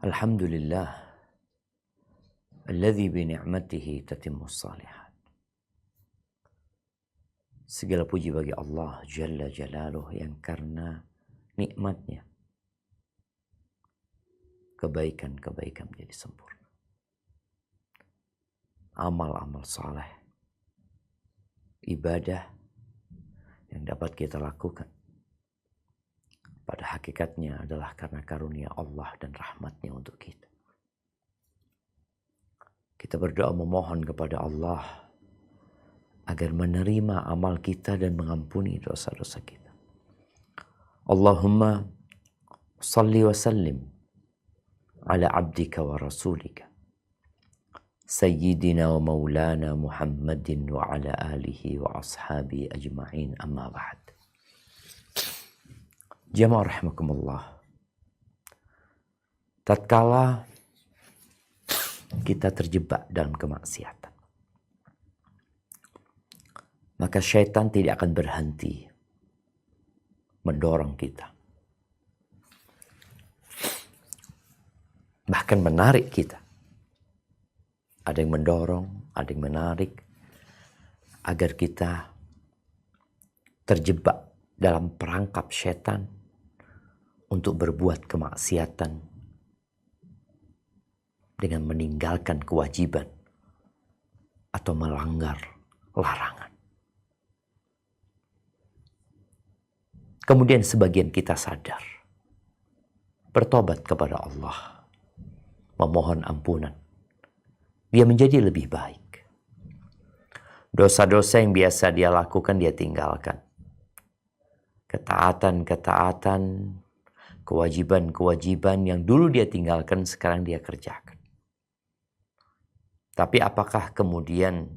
Alhamdulillah alladzi bi ni'matihi tatimmus shalihat. Segala puji bagi Allah Jalla Jalaluh yang karena nikmatnya kebaikan-kebaikan menjadi sempurna. Amal-amal saleh, ibadah yang dapat kita lakukan pada hakikatnya adalah karena karunia Allah dan rahmatnya untuk kita. Kita berdoa memohon kepada Allah agar menerima amal kita dan mengampuni dosa-dosa kita. Allahumma salli wa sallim ala abdika wa rasulika Sayyidina wa maulana Muhammadin wa ala alihi wa ashabi ajma'in, amma ba'd. Jamaah rahimakumullah, tatkala kita terjebak dalam kemaksiatan, maka syaitan tidak akan berhenti mendorong kita, bahkan menarik kita. Ada yang mendorong, ada yang menarik agar kita terjebak dalam perangkap syaitan untuk berbuat kemaksiatan dengan meninggalkan kewajiban atau melanggar larangan. Kemudian sebagian kita sadar, bertobat kepada Allah, memohon ampunan. Dia menjadi lebih baik. Dosa-dosa yang biasa dia lakukan, dia tinggalkan. Ketaatan-ketaatan, kewajiban-kewajiban yang dulu dia tinggalkan, sekarang dia kerjakan. Tapi apakah kemudian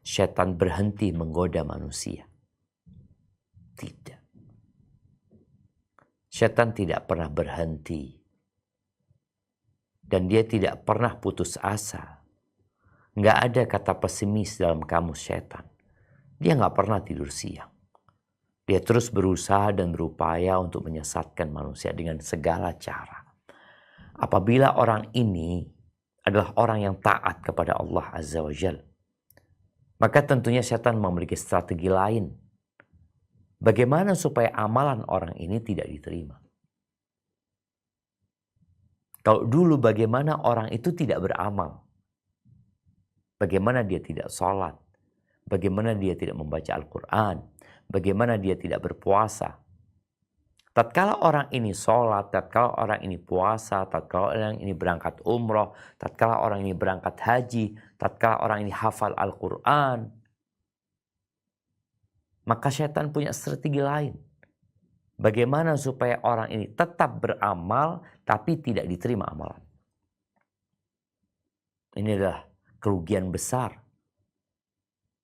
syaitan berhenti menggoda manusia? Tidak. Syaitan tidak pernah berhenti. Dan dia tidak pernah putus asa. Nggak ada kata pesimis dalam kamus syaitan. Dia nggak pernah tidur siang. Dia terus berusaha dan berupaya untuk menyesatkan manusia dengan segala cara. Apabila orang ini adalah orang yang taat kepada Allah Azza wa Jalla, maka tentunya syaitan memiliki strategi lain. Bagaimana supaya amalan orang ini tidak diterima? Kalau dulu bagaimana orang itu tidak beramal? Bagaimana dia tidak sholat? Bagaimana dia tidak membaca Al-Quran? Bagaimana dia tidak berpuasa? Tatkala orang ini sholat, tatkala orang ini puasa, tatkala orang ini berangkat umroh, tatkala orang ini berangkat haji, tatkala orang ini hafal Al-Quran, maka syaitan punya strategi lain. Bagaimana supaya orang ini tetap beramal tapi tidak diterima amalan? Ini adalah kerugian besar.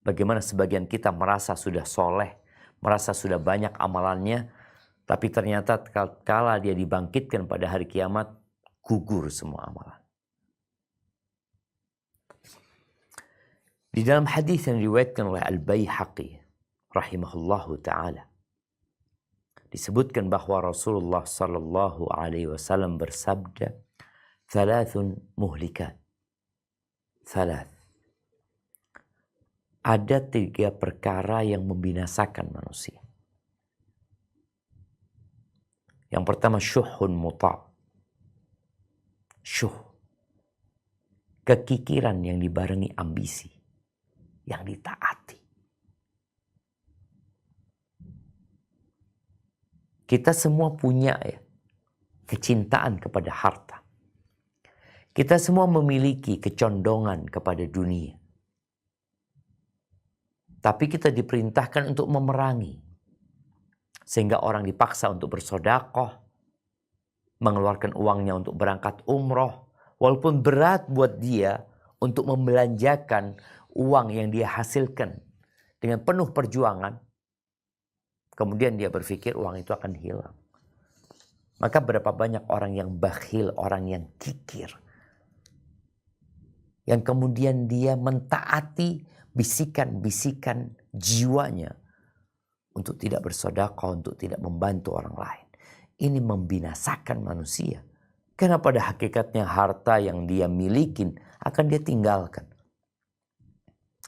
Bagaimana sebagian kita merasa sudah soleh, merasa sudah banyak amalannya, tapi ternyata kala dia dibangkitkan pada hari kiamat, gugur semua amalan. Di dalam hadis yang diriwayatkan oleh Al-Baihaqi rahimahullahu ta'ala, disebutkan bahwa Rasulullah sallallahu alaihi wasallam bersabda, "Thalathun muhlikat." Thalath. Ada 3 perkara yang membinasakan manusia. Yang pertama, syuhun muta'. Syuh. Kekikiran yang dibarengi ambisi. Yang ditaati. Kita semua punya kecintaan kepada harta. Kita semua memiliki kecondongan kepada dunia. Tapi kita diperintahkan untuk memerangi. Sehingga orang dipaksa untuk bersedekah, mengeluarkan uangnya untuk berangkat umroh. Walaupun berat buat dia untuk membelanjakan uang yang dia hasilkan dengan penuh perjuangan. Kemudian dia berpikir uang itu akan hilang. Maka berapa banyak orang yang bakhil, orang yang kikir. Yang kemudian dia mentaati bisikan-bisikan jiwanya untuk tidak bersedekah, untuk tidak membantu orang lain. Ini membinasakan manusia. Karena pada hakikatnya harta yang dia milikin akan dia tinggalkan.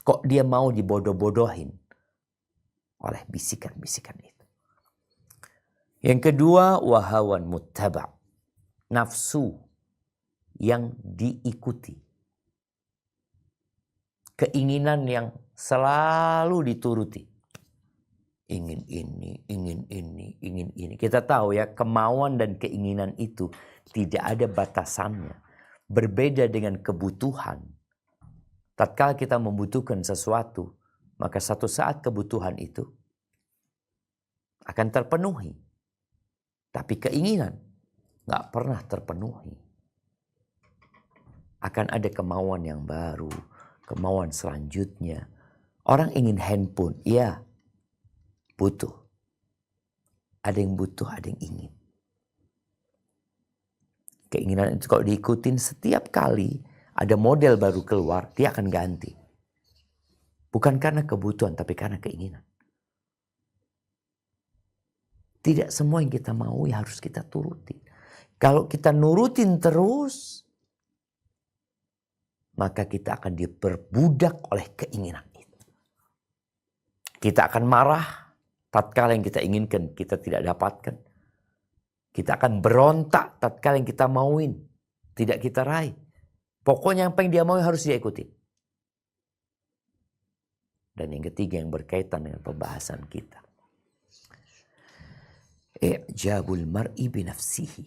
Kok dia mau dibodoh-bodohin oleh bisikan-bisikan itu. Yang kedua, wahawan muttaba'. Nafsu yang diikuti. Keinginan yang selalu dituruti. Ingin ini, ingin ini, ingin ini. Kita tahu ya, kemauan dan keinginan itu tidak ada batasannya. Berbeda dengan kebutuhan. Tatkala kita membutuhkan sesuatu, maka satu saat kebutuhan itu akan terpenuhi. Tapi keinginan nggak pernah terpenuhi. Akan ada kemauan yang baru, kemauan selanjutnya. Orang ingin handphone, iya, butuh. Ada yang butuh, ada yang ingin. Keinginan itu kalau diikutin setiap kali ada model baru keluar, dia akan ganti. Bukan karena kebutuhan, tapi karena keinginan. Tidak semua yang kita mau ya harus kita turutin. Kalau kita nurutin terus, maka kita akan diperbudak oleh keinginan itu. Kita akan marah tatkala yang kita inginkan kita tidak dapatkan. Kita akan berontak tatkala yang kita mauin tidak kita raih. Pokoknya apa yang dia mau harus dia ikuti. Dan yang ketiga yang berkaitan dengan pembahasan kita. I'jabul mar'i binafsihi.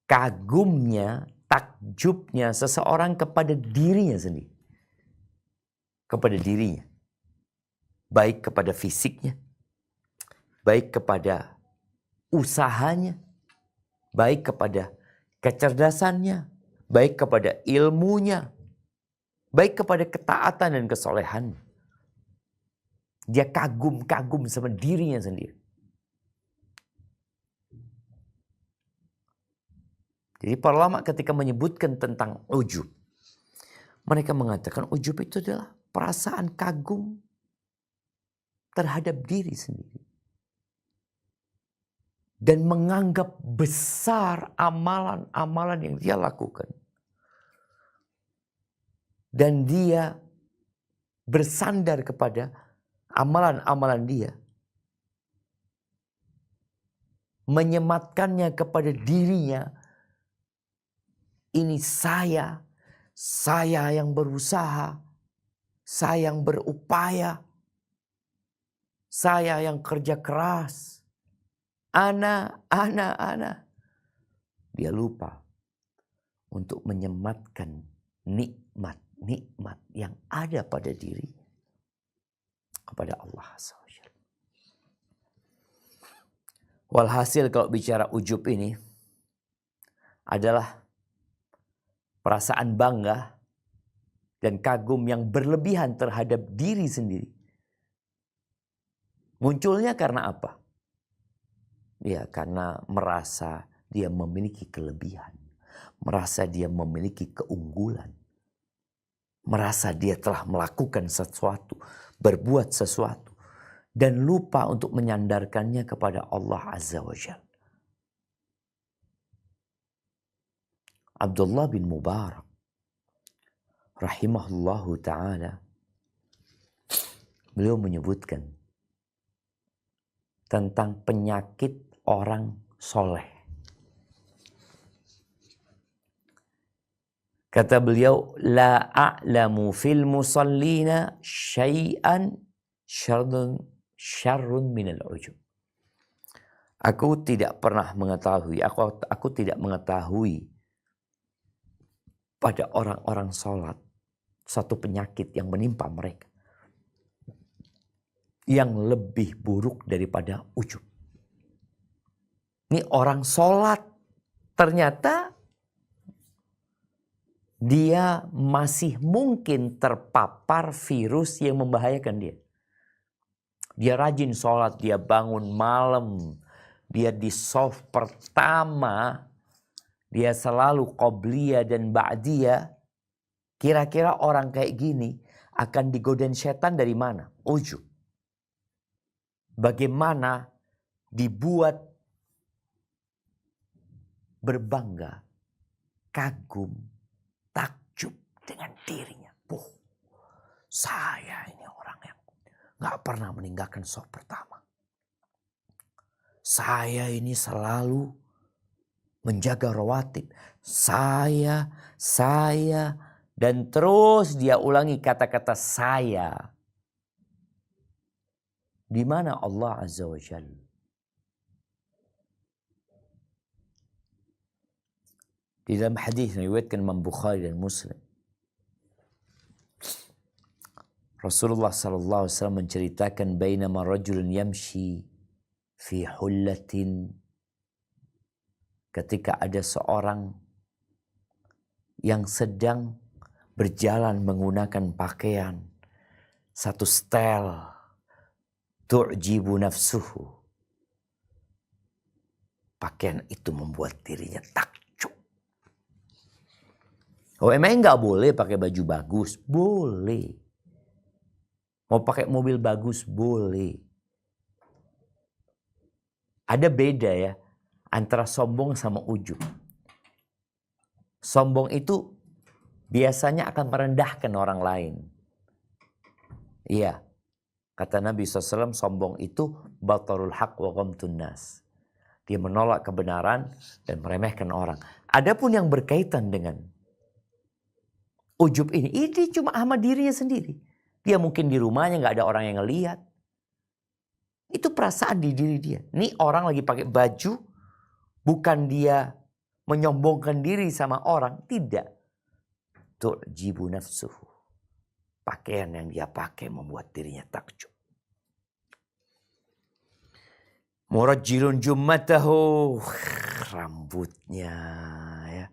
Kagumnya, takjubnya seseorang kepada dirinya sendiri. Kepada dirinya. Baik kepada fisiknya. Baik kepada usahanya. Baik kepada kecerdasannya. Baik kepada ilmunya. Baik kepada ketaatan dan kesolehannya. Dia kagum-kagum sama dirinya sendiri. Jadi para ulama ketika menyebutkan tentang ujub, mereka mengatakan ujub itu adalah perasaan kagum terhadap diri sendiri. Dan menganggap besar amalan-amalan yang dia lakukan. Dan dia bersandar kepada amalan-amalan dia. Menyematkannya kepada dirinya. Ini saya yang berusaha, saya yang berupaya, saya yang kerja keras. Ana. Dia lupa untuk menyematkan nikmat yang ada pada diri kepada Allah SWT. Walhasil kalau bicara ujub ini adalah perasaan bangga dan kagum yang berlebihan terhadap diri sendiri. Munculnya karena apa? Ya karena merasa dia memiliki kelebihan. Merasa dia memiliki keunggulan. Merasa dia telah melakukan sesuatu. Berbuat sesuatu. Dan lupa untuk menyandarkannya kepada Allah Azza wa Jalla. Abdullah bin Mubarak rahimahullahu ta'ala, beliau menyebutkan tentang penyakit orang soleh. Kata beliau, la a'lamu fil musallina syai'an syarrun minal ujub. Aku tidak pernah mengetahui, aku tidak mengetahui pada orang-orang sholat satu penyakit yang menimpa mereka yang lebih buruk daripada ujub. Ini orang sholat ternyata dia masih mungkin terpapar virus yang membahayakan dia. Dia rajin sholat, dia bangun malam, dia di shaf pertama, dia selalu qobliyah dan ba'diyah. Kira-kira orang kayak gini akan digodain setan dari mana? Ujub. Bagaimana dibuat berbangga, kagum, takjub dengan dirinya. Saya ini orang yang gak pernah meninggalkan shaf pertama. Saya ini selalu menjaga rawatib. Saya, dan terus dia ulangi kata-kata saya. Di mana Allah Azza wa Jalla? Di dalam hadis yang diriwayatkan Imam Bukhari dan Muslim, Rasulullah sallallahu alaihi wasallam menceritakan bainama rajulun yamshi fi hullatin, ketika ada seorang yang sedang berjalan menggunakan pakaian satu stel, tu'jibu nafsuhu. Pakaian itu membuat dirinya takjub. Oh, emang nggak boleh pakai baju bagus? Boleh. Mau pakai mobil bagus? Boleh. Ada beda ya antara sombong sama ujub. Sombong itu biasanya akan merendahkan orang lain. Iya. Kata Nabi SAW, sombong itu batarul haq wa ghamtun nas. Dia menolak kebenaran dan meremehkan orang. Adapun yang berkaitan dengan ujub ini cuma sama dirinya sendiri. Dia mungkin di rumahnya gak ada orang yang ngelihat. Itu perasaan di diri dia. Ini orang lagi pakai baju, bukan dia menyombongkan diri sama orang. Tidak. Tu'jibu nafsuhu. Pakaian yang dia pakai membuat dirinya takjub. Murajjilun jummatahu. Rambutnya ya,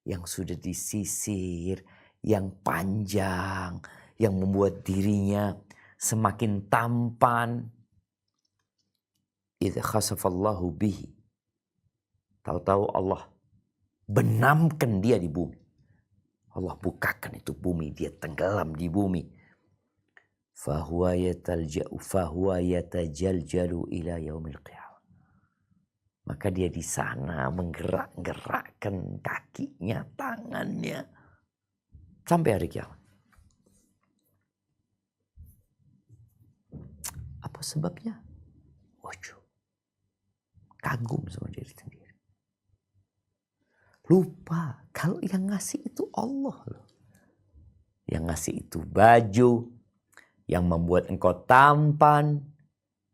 yang sudah disisir, yang panjang, yang membuat dirinya semakin tampan. Idza khasafallahu bihi. Tahu-tahu Allah benamkan dia di bumi. Allah bukakan itu bumi, dia tenggelam di bumi. Fahuwa yatajaljalu ila yaumil qiyamah. Maka dia di sana menggerak-gerakkan kakinya, tangannya sampai hari kiamat. Apa sebabnya? Ujub. Kagum sama diri sendiri. Lupa kalau yang ngasih itu Allah loh. Yang ngasih itu baju, yang membuat engkau tampan,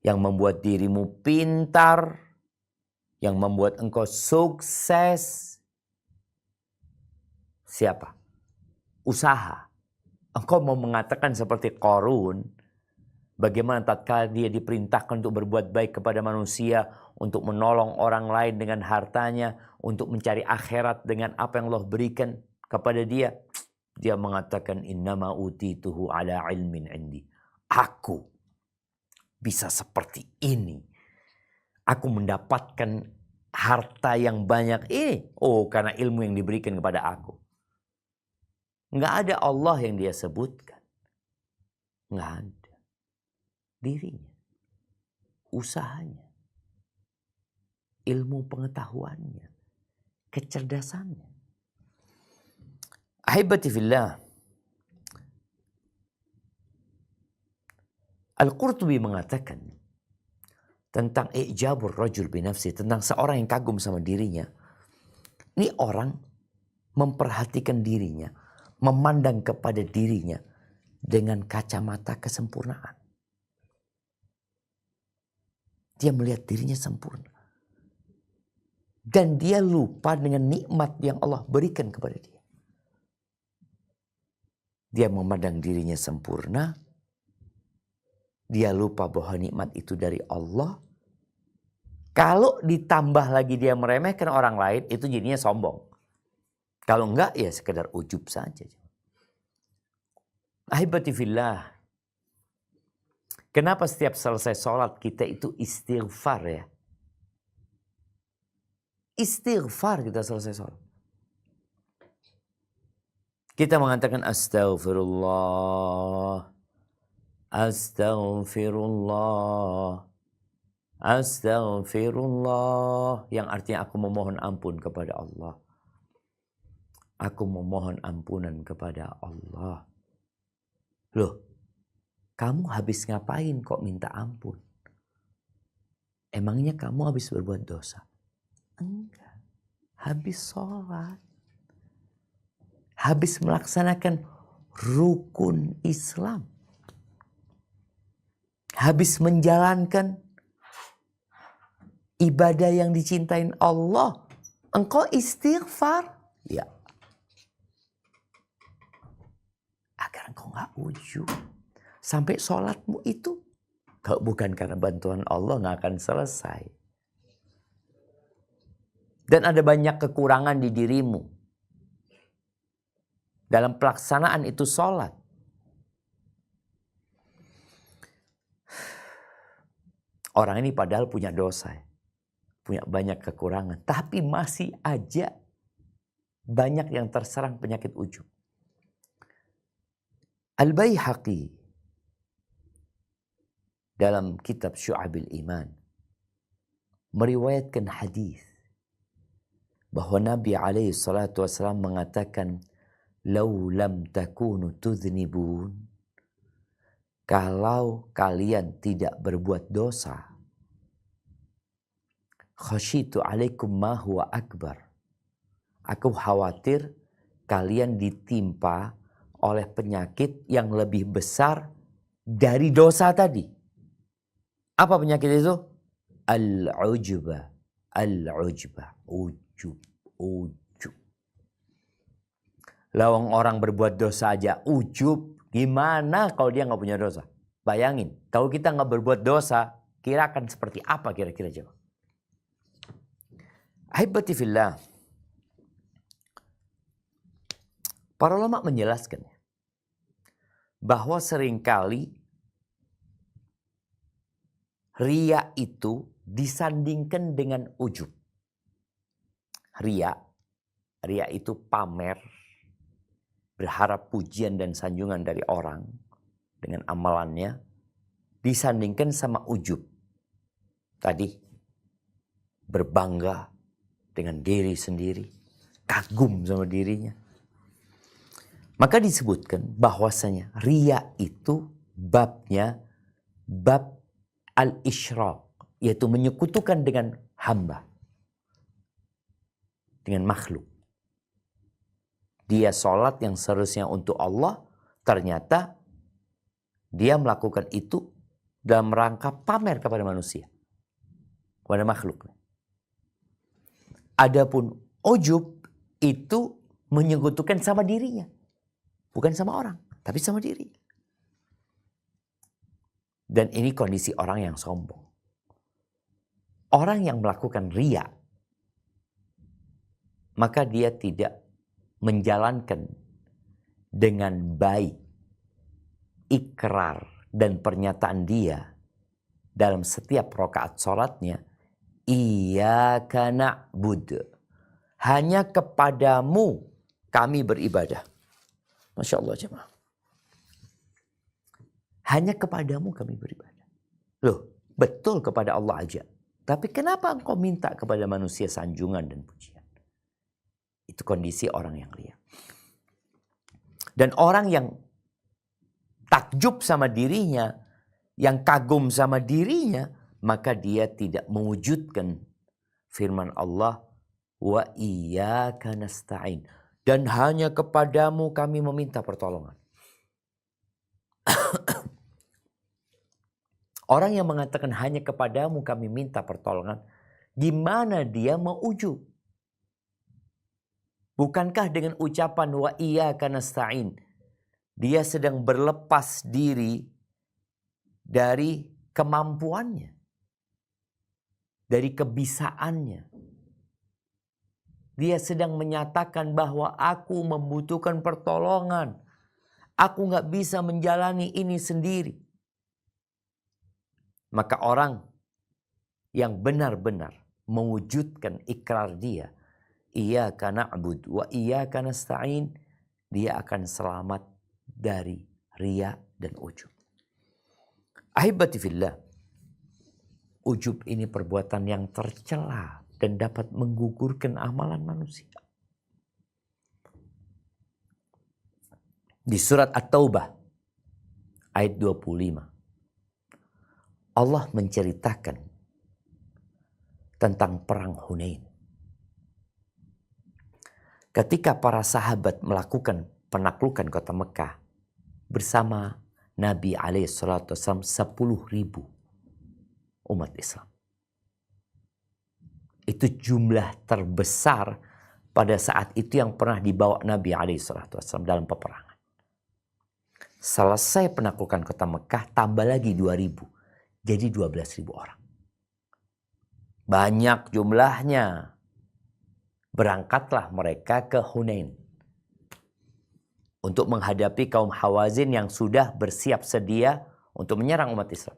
yang membuat dirimu pintar, yang membuat engkau sukses. Siapa? Usaha. Engkau mau mengatakan seperti Qarun, bagaimana tatkala dia diperintahkan untuk berbuat baik kepada manusia, untuk menolong orang lain dengan hartanya, untuk mencari akhirat dengan apa yang Allah berikan kepada dia. Dia mengatakan innama utituhu ala ilmin indi. Aku bisa seperti ini. Aku mendapatkan harta yang banyak ini. Oh, karena ilmu yang diberikan kepada aku. Nggak ada Allah yang dia sebutkan. Nggak ada. Dirinya. Usahanya. Ilmu pengetahuannya. Kecerdasannya. Ahibati fillah. Al-Qurtubi mengatakan tentang i'jabur rajul binafsi, tentang seorang yang kagum sama dirinya. Ini orang memperhatikan dirinya, memandang kepada dirinya dengan kacamata kesempurnaan. Dia melihat dirinya sempurna. Dan dia lupa dengan nikmat yang Allah berikan kepada dia. Dia memandang dirinya sempurna. Dia lupa bahwa nikmat itu dari Allah. Kalau ditambah lagi dia meremehkan orang lain, itu jadinya sombong. Kalau enggak, ya sekedar ujub saja. Ahibati fillah. Kenapa setiap selesai sholat kita itu istighfar ya? Istighfar kita selesai sholat. Kita mengatakan astaghfirullah. Astaghfirullah. Astaghfirullah, yang artinya aku memohon ampun kepada Allah. Aku memohon ampunan kepada Allah. Loh, kamu habis ngapain kok minta ampun? Emangnya kamu habis berbuat dosa? Enggak. Habis sholat. Habis melaksanakan rukun Islam. Habis menjalankan ibadah yang dicintain Allah. Engkau istighfar. Ya. Agar engkau gak ujub. Sampai sholatmu itu. Kalau bukan karena bantuan Allah gak akan selesai. Dan ada banyak kekurangan di dirimu. Dalam pelaksanaan itu sholat. Orang ini padahal punya dosa. Punya banyak kekurangan. Tapi masih aja banyak yang terserang penyakit ujub. Al-Baihaqi dalam kitab Syu'abil Iman meriwayatkan hadis bahwa Nabi alaihi salatu wasallam mengatakan, "Lau lam takunu tudznibun." Kalau kalian tidak berbuat dosa, khasyitu alaikum ma huwa akbar. Aku khawatir kalian ditimpa oleh penyakit yang lebih besar dari dosa tadi. Apa penyakit itu? Al-ujba. Al-ujba. Ujub. Ujub. Lawang orang berbuat dosa aja ujub. Gimana kalau dia nggak punya dosa? Bayangin. Kalau kita nggak berbuat dosa, kira akan seperti apa kira-kira coba? Ahibati fillah. Para ulama menjelaskan bahwa seringkali riya itu disandingkan dengan ujub. Riya itu pamer, berharap pujian dan sanjungan dari orang dengan amalannya, disandingkan sama ujub. Tadi berbangga dengan diri sendiri, kagum sama dirinya. Maka disebutkan bahwasanya riya itu babnya bab al-isyraq, yaitu menyekutukan dengan hamba, dengan makhluk. Dia sholat yang seharusnya untuk Allah, ternyata dia melakukan itu dalam rangka pamer kepada manusia, kepada makhluk. Adapun ujub itu menyekutukan sama dirinya. Bukan sama orang, tapi sama diri. Dan ini kondisi orang yang sombong. Orang yang melakukan riya, maka dia tidak menjalankan dengan baik ikrar dan pernyataan dia dalam setiap rakaat sholatnya. Iyyaka na'budu. Hanya kepadamu kami beribadah. Masya Allah jemaah. Hanya kepadamu kami beribadah. Loh, betul kepada Allah aja. Tapi kenapa engkau minta kepada manusia sanjungan dan pujian? Itu kondisi orang yang riya. Dan orang yang takjub sama dirinya, yang kagum sama dirinya, maka dia tidak mewujudkan firman Allah, wa iyyaka nasta'in. Dan hanya kepadamu kami meminta pertolongan. Orang yang mengatakan hanya kepadamu kami minta pertolongan, gimana dia mau ujub? Bukankah dengan ucapan wa iyyaka nasta'in, dia sedang berlepas diri dari kemampuannya, dari kebisaannya. Dia sedang menyatakan bahwa aku membutuhkan pertolongan. Aku gak bisa menjalani ini sendiri. Maka orang yang benar-benar mewujudkan ikrar dia, iyyaka na'budu wa iyyaka nasta'in, dia akan selamat dari riya dan ujub. Ahibati fillah. Ujub ini perbuatan yang tercela dan dapat menggugurkan amalan manusia. Di surat At-Taubah ayat 25, Allah menceritakan tentang perang Hunain. Ketika para sahabat melakukan penaklukan kota Mekah bersama Nabi SAW 10.000 umat Islam. Itu jumlah terbesar pada saat itu yang pernah dibawa Nabi SAW dalam peperangan. Selesai penaklukan kota Mekah, tambah lagi 2.000. Jadi 12.000 orang. Banyak jumlahnya. Berangkatlah mereka ke Hunain untuk menghadapi kaum Hawazin yang sudah bersiap sedia untuk menyerang umat Islam.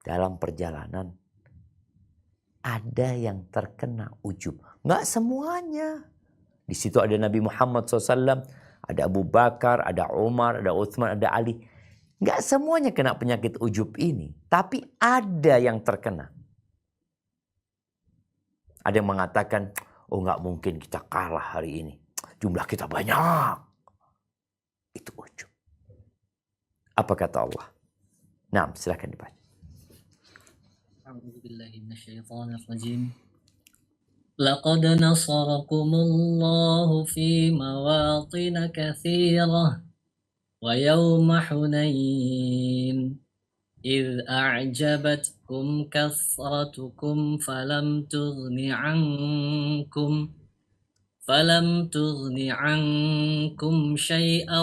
Dalam perjalanan, ada yang terkena ujub. Nggak semuanya. Di situ ada Nabi Muhammad SAW, ada Abu Bakar, ada Umar, ada Utsman, ada Ali. Nggak semuanya kena penyakit ujub ini. Tapi ada yang terkena. Ada yang mengatakan, oh nggak mungkin kita kalah hari ini. Jumlah kita banyak. Itu ujub. Apa kata Allah? Nah, silakan dibaca. لقد نصركم الله في مواطن كثيرة ويوم حنين إذ أعجبتكم كثرتكم فلم تغن عنكم شيئا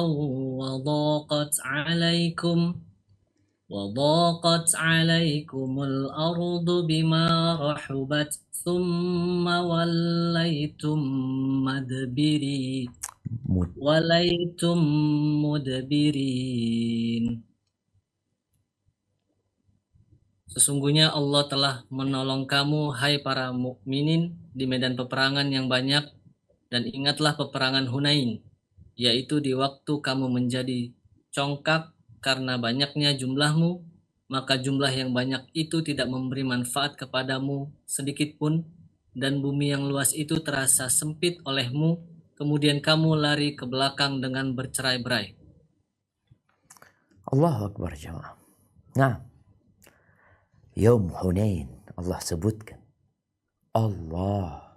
وضاقت عليكم الأرض بما رحبت ثم وليتم مدبرين. Sesungguhnya Allah telah menolong kamu, hai para mukminin, di medan peperangan yang banyak, dan ingatlah peperangan Hunain, yaitu di waktu kamu menjadi congkak karena banyaknya jumlahmu, maka jumlah yang banyak itu tidak memberi manfaat kepadamu sedikit pun, dan bumi yang luas itu terasa sempit olehmu, kemudian kamu lari ke belakang dengan bercerai-berai. Allahu Akbar jemaah. Nah, Yaum Hunain Allah sebutkan. Allah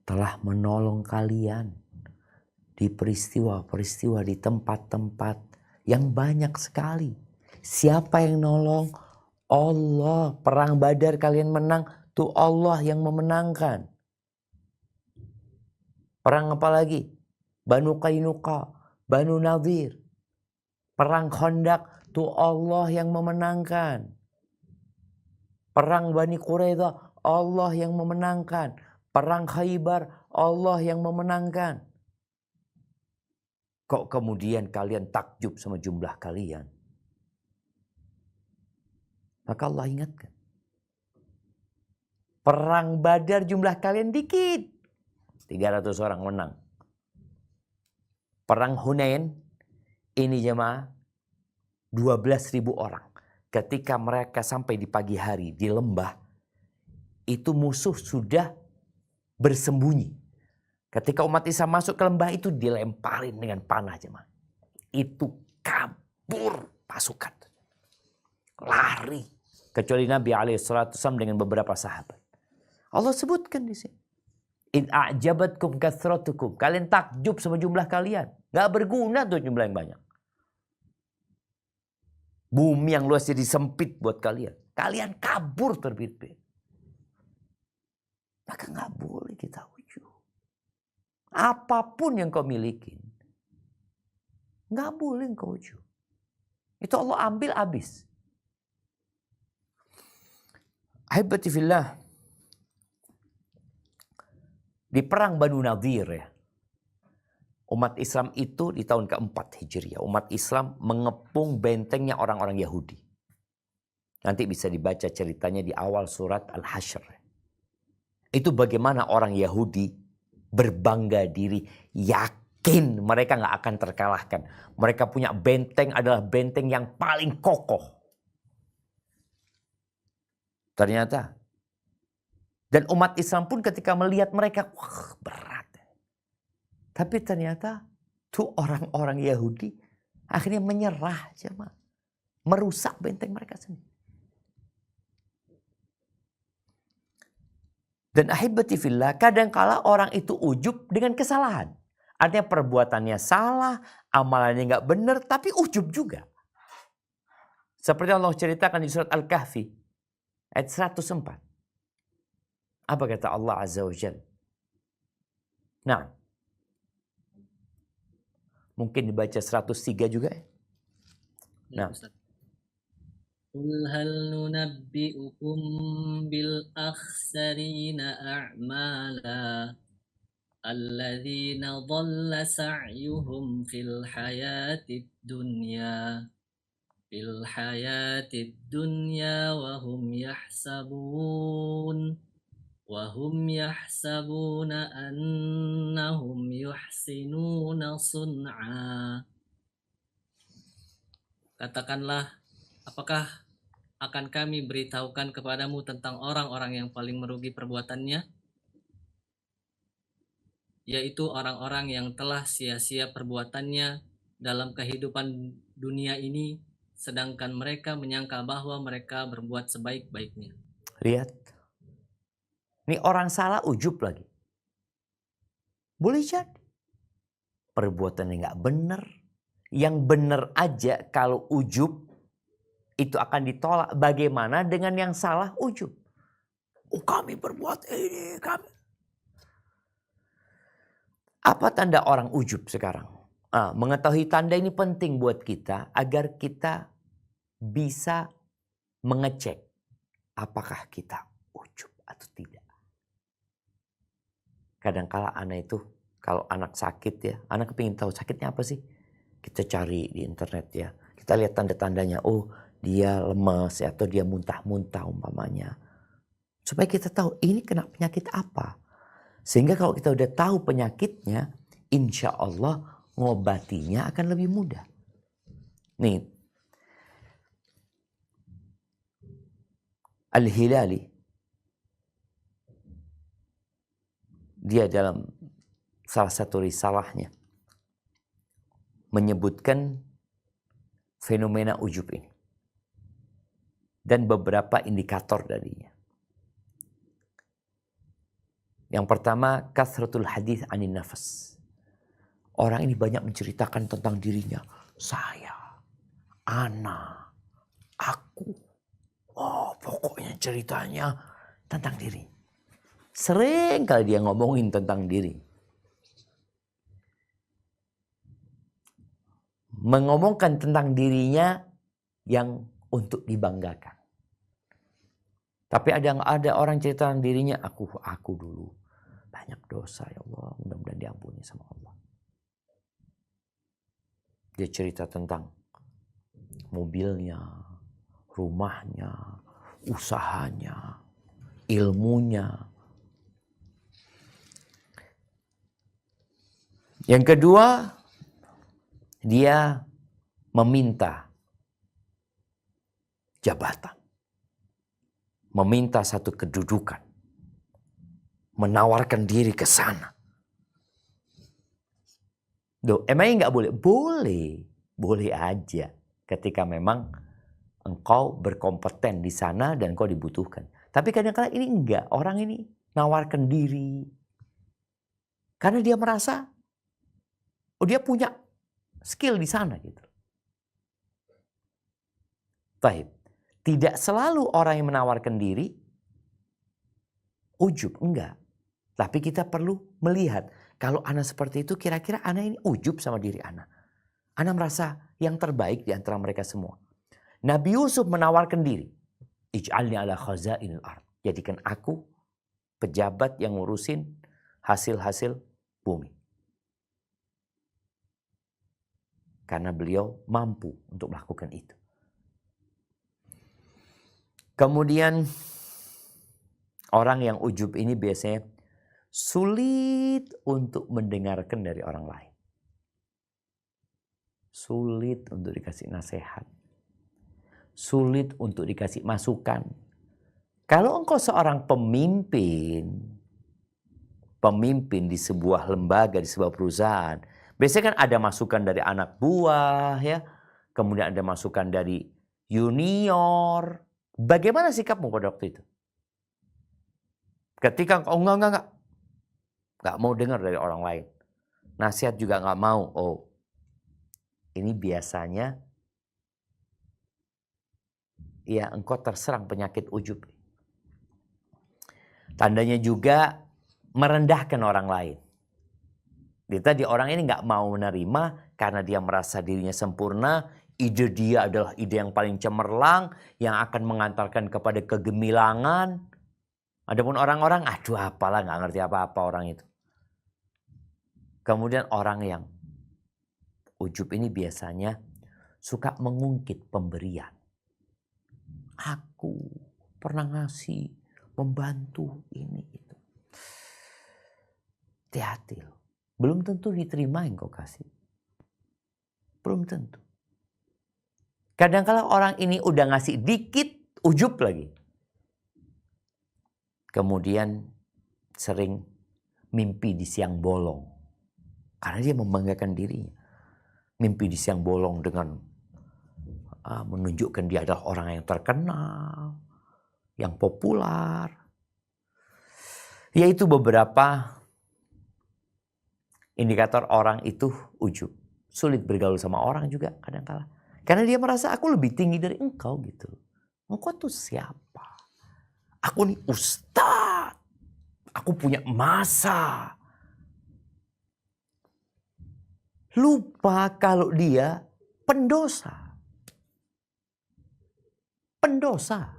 telah menolong kalian di peristiwa-peristiwa di tempat-tempat yang banyak sekali. Siapa yang nolong? Allah. Perang Badar kalian menang, tuh Allah yang memenangkan. Perang apa lagi? Banu Qainuqa, Banu Nadir. Perang Khandaq, tuh Allah yang memenangkan. Perang Bani Quraidah, Allah yang memenangkan. Perang Khaybar, Allah yang memenangkan. Kok kemudian kalian takjub sama jumlah kalian? Maka Allah ingatkan. Perang Badar jumlah kalian dikit. 300 orang menang. Perang Hunain, ini jemaah 12.000 orang. Ketika mereka sampai di pagi hari di lembah, itu musuh sudah bersembunyi. Ketika umat Islam masuk ke lembah itu dilemparin dengan panah jemaah. Itu kabur pasukan. Lari. Kecuali Nabi SAW dengan beberapa sahabat. Allah sebutkan di sini. In a'jabatkum kathratukum. Kalian takjub sama jumlah kalian. Gak berguna tuh jumlah yang banyak. Bumi yang luas jadi sempit buat kalian. Kalian kabur terbit-bit. Maka gak boleh kita ujub. Apapun yang kau miliki. Gak boleh kau ujub. Itu Allah ambil habis. Ahibati fillah. Di perang Banu Nadir ya. Umat Islam itu di tahun keempat Hijriah. Umat Islam mengepung bentengnya orang-orang Yahudi. Nanti bisa dibaca ceritanya di awal surat Al-Hasyr. Itu bagaimana orang Yahudi berbangga diri. Yakin mereka gak akan terkalahkan. Mereka punya benteng adalah benteng yang paling kokoh. Ternyata. Dan umat Islam pun ketika melihat mereka, wah berat. Tapi ternyata tuh orang-orang Yahudi akhirnya menyerah, jemaah. Merusak benteng mereka sendiri. Dan ahibati fillah, kadangkala orang itu ujub dengan kesalahan. Artinya perbuatannya salah, amalannya nggak benar, tapi ujub juga. Seperti Allah ceritakan di surat Al-Kahfi ayat 104. Apa kata Allah Azza wa Jalla? Nah, mungkin dibaca 103 juga ya. Nah. Qul hal nunabbi'ukum bil akhsarina a'mala alladzina dhalla sa'yuhum fil hayatid dunya wa hum yahsabuna annahum yuhsinuna sun'a. Katakanlah, apakah akan kami beritahukan kepadamu tentang orang-orang yang paling merugi perbuatannya, yaitu orang-orang yang telah sia-sia perbuatannya dalam kehidupan dunia ini, sedangkan mereka menyangka bahwa mereka berbuat sebaik-baiknya. Lihat, ini orang salah ujub lagi. Boleh jadi perbuatannya nggak benar. Yang benar aja kalau ujub itu akan ditolak. Bagaimana dengan yang salah ujub? Oh, kami berbuat ini, kami. Apa tanda orang ujub sekarang? Mengetahui tanda ini penting buat kita agar kita bisa mengecek apakah kita ujub atau tidak. Kadang-kala anak itu, kalau anak sakit ya, anak kepingin tahu sakitnya apa sih? Kita cari di internet ya. Kita lihat tanda-tandanya. Oh, dia lemas ya, atau dia muntah-muntah umpamanya. Supaya kita tahu ini kena penyakit apa. Sehingga kalau kita udah tahu penyakitnya, insya Allah ngobatinya akan lebih mudah. Nih, Al-Hilali, dia dalam salah satu risalahnya menyebutkan fenomena ujub ini. Dan beberapa indikator darinya. Yang pertama, kathratul hadits anin nafas. Orang ini banyak menceritakan tentang dirinya. Saya, ana, aku. Oh, pokoknya ceritanya tentang diri. Sering kali dia ngomongin tentang diri. Mengomongkan tentang dirinya yang untuk dibanggakan. Tapi ada orang cerita tentang dirinya, aku dulu banyak dosa ya Allah, mudah-mudahan diampuni sama Allah. Dia cerita tentang mobilnya, rumahnya, usahanya, ilmunya. Yang kedua, dia meminta jabatan. Meminta satu kedudukan. Menawarkan diri ke sana. Emangnya nggak boleh? Boleh. Boleh aja. Ketika memang engkau berkompeten di sana dan engkau dibutuhkan. Tapi kadang-kadang ini enggak. Orang ini nawarkan diri. Karena dia merasa, oh dia punya skill di sana gitu. Baik. Tidak selalu orang yang menawarkan diri ujub, enggak. Tapi kita perlu melihat, kalau anak seperti itu kira-kira anak ini ujub sama diri anak. Anak merasa yang terbaik di antara mereka semua. Nabi Yusuf menawarkan diri. Ij'alni ala khazainil ard. Jadikan aku pejabat yang ngurusin hasil-hasil bumi. Karena beliau mampu untuk melakukan itu. Kemudian orang yang ujub ini biasanya sulit untuk mendengarkan dari orang lain. Sulit untuk dikasih nasihat. Sulit untuk dikasih masukan. Kalau engkau seorang pemimpin di sebuah lembaga, di sebuah perusahaan, biasanya kan ada masukan dari anak buah, ya, kemudian ada masukan dari junior. Bagaimana sikapmu pada waktu itu? Ketika engkau nggak mau dengar dari orang lain, nasihat juga nggak mau. Oh, ini biasanya ya engkau terserang penyakit ujub. Tandanya juga merendahkan orang lain. Tadi orang ini nggak mau menerima karena dia merasa dirinya sempurna. Ide dia adalah ide yang paling cemerlang, yang akan mengantarkan kepada kegemilangan. Adapun orang-orang, aduh apalah, nggak ngerti apa-apa orang itu. Kemudian orang yang ujub ini biasanya suka mengungkit pemberian. Aku pernah ngasih, membantu ini itu. Hati-hati loh. Belum tentu diterima yang kau kasih. Belum tentu. Kadang-kala orang ini udah ngasih dikit, ujub lagi. Kemudian sering mimpi di siang bolong. Karena dia membanggakan dirinya. Mimpi di siang bolong dengan menunjukkan dia adalah orang yang terkenal, yang populer. Yaitu beberapa indikator orang itu ujub. Sulit bergaul sama orang juga kadang-kala. Karena dia merasa aku lebih tinggi dari engkau gitu. Engkau tuh siapa? Aku nih ustadz. Aku punya masa. Lupa kalau dia pendosa. Pendosa.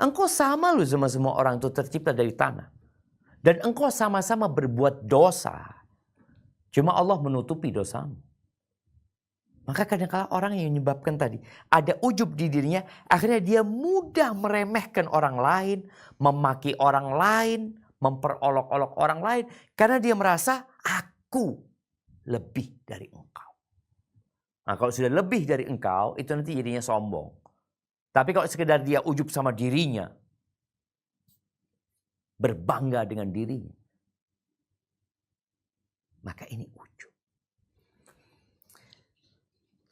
Engkau sama loh sama semua orang itu tercipta dari tanah. Dan engkau sama-sama berbuat dosa. Cuma Allah menutupi dosamu. Maka kadang-kala orang yang menyebabkan tadi ada ujub di dirinya, akhirnya dia mudah meremehkan orang lain, memaki orang lain, memperolok-olok orang lain. Karena dia merasa aku lebih dari engkau. Nah kalau sudah lebih dari engkau, itu nanti jadinya sombong. Tapi kalau sekedar dia ujub sama dirinya, berbangga dengan dirinya, maka ini ujub.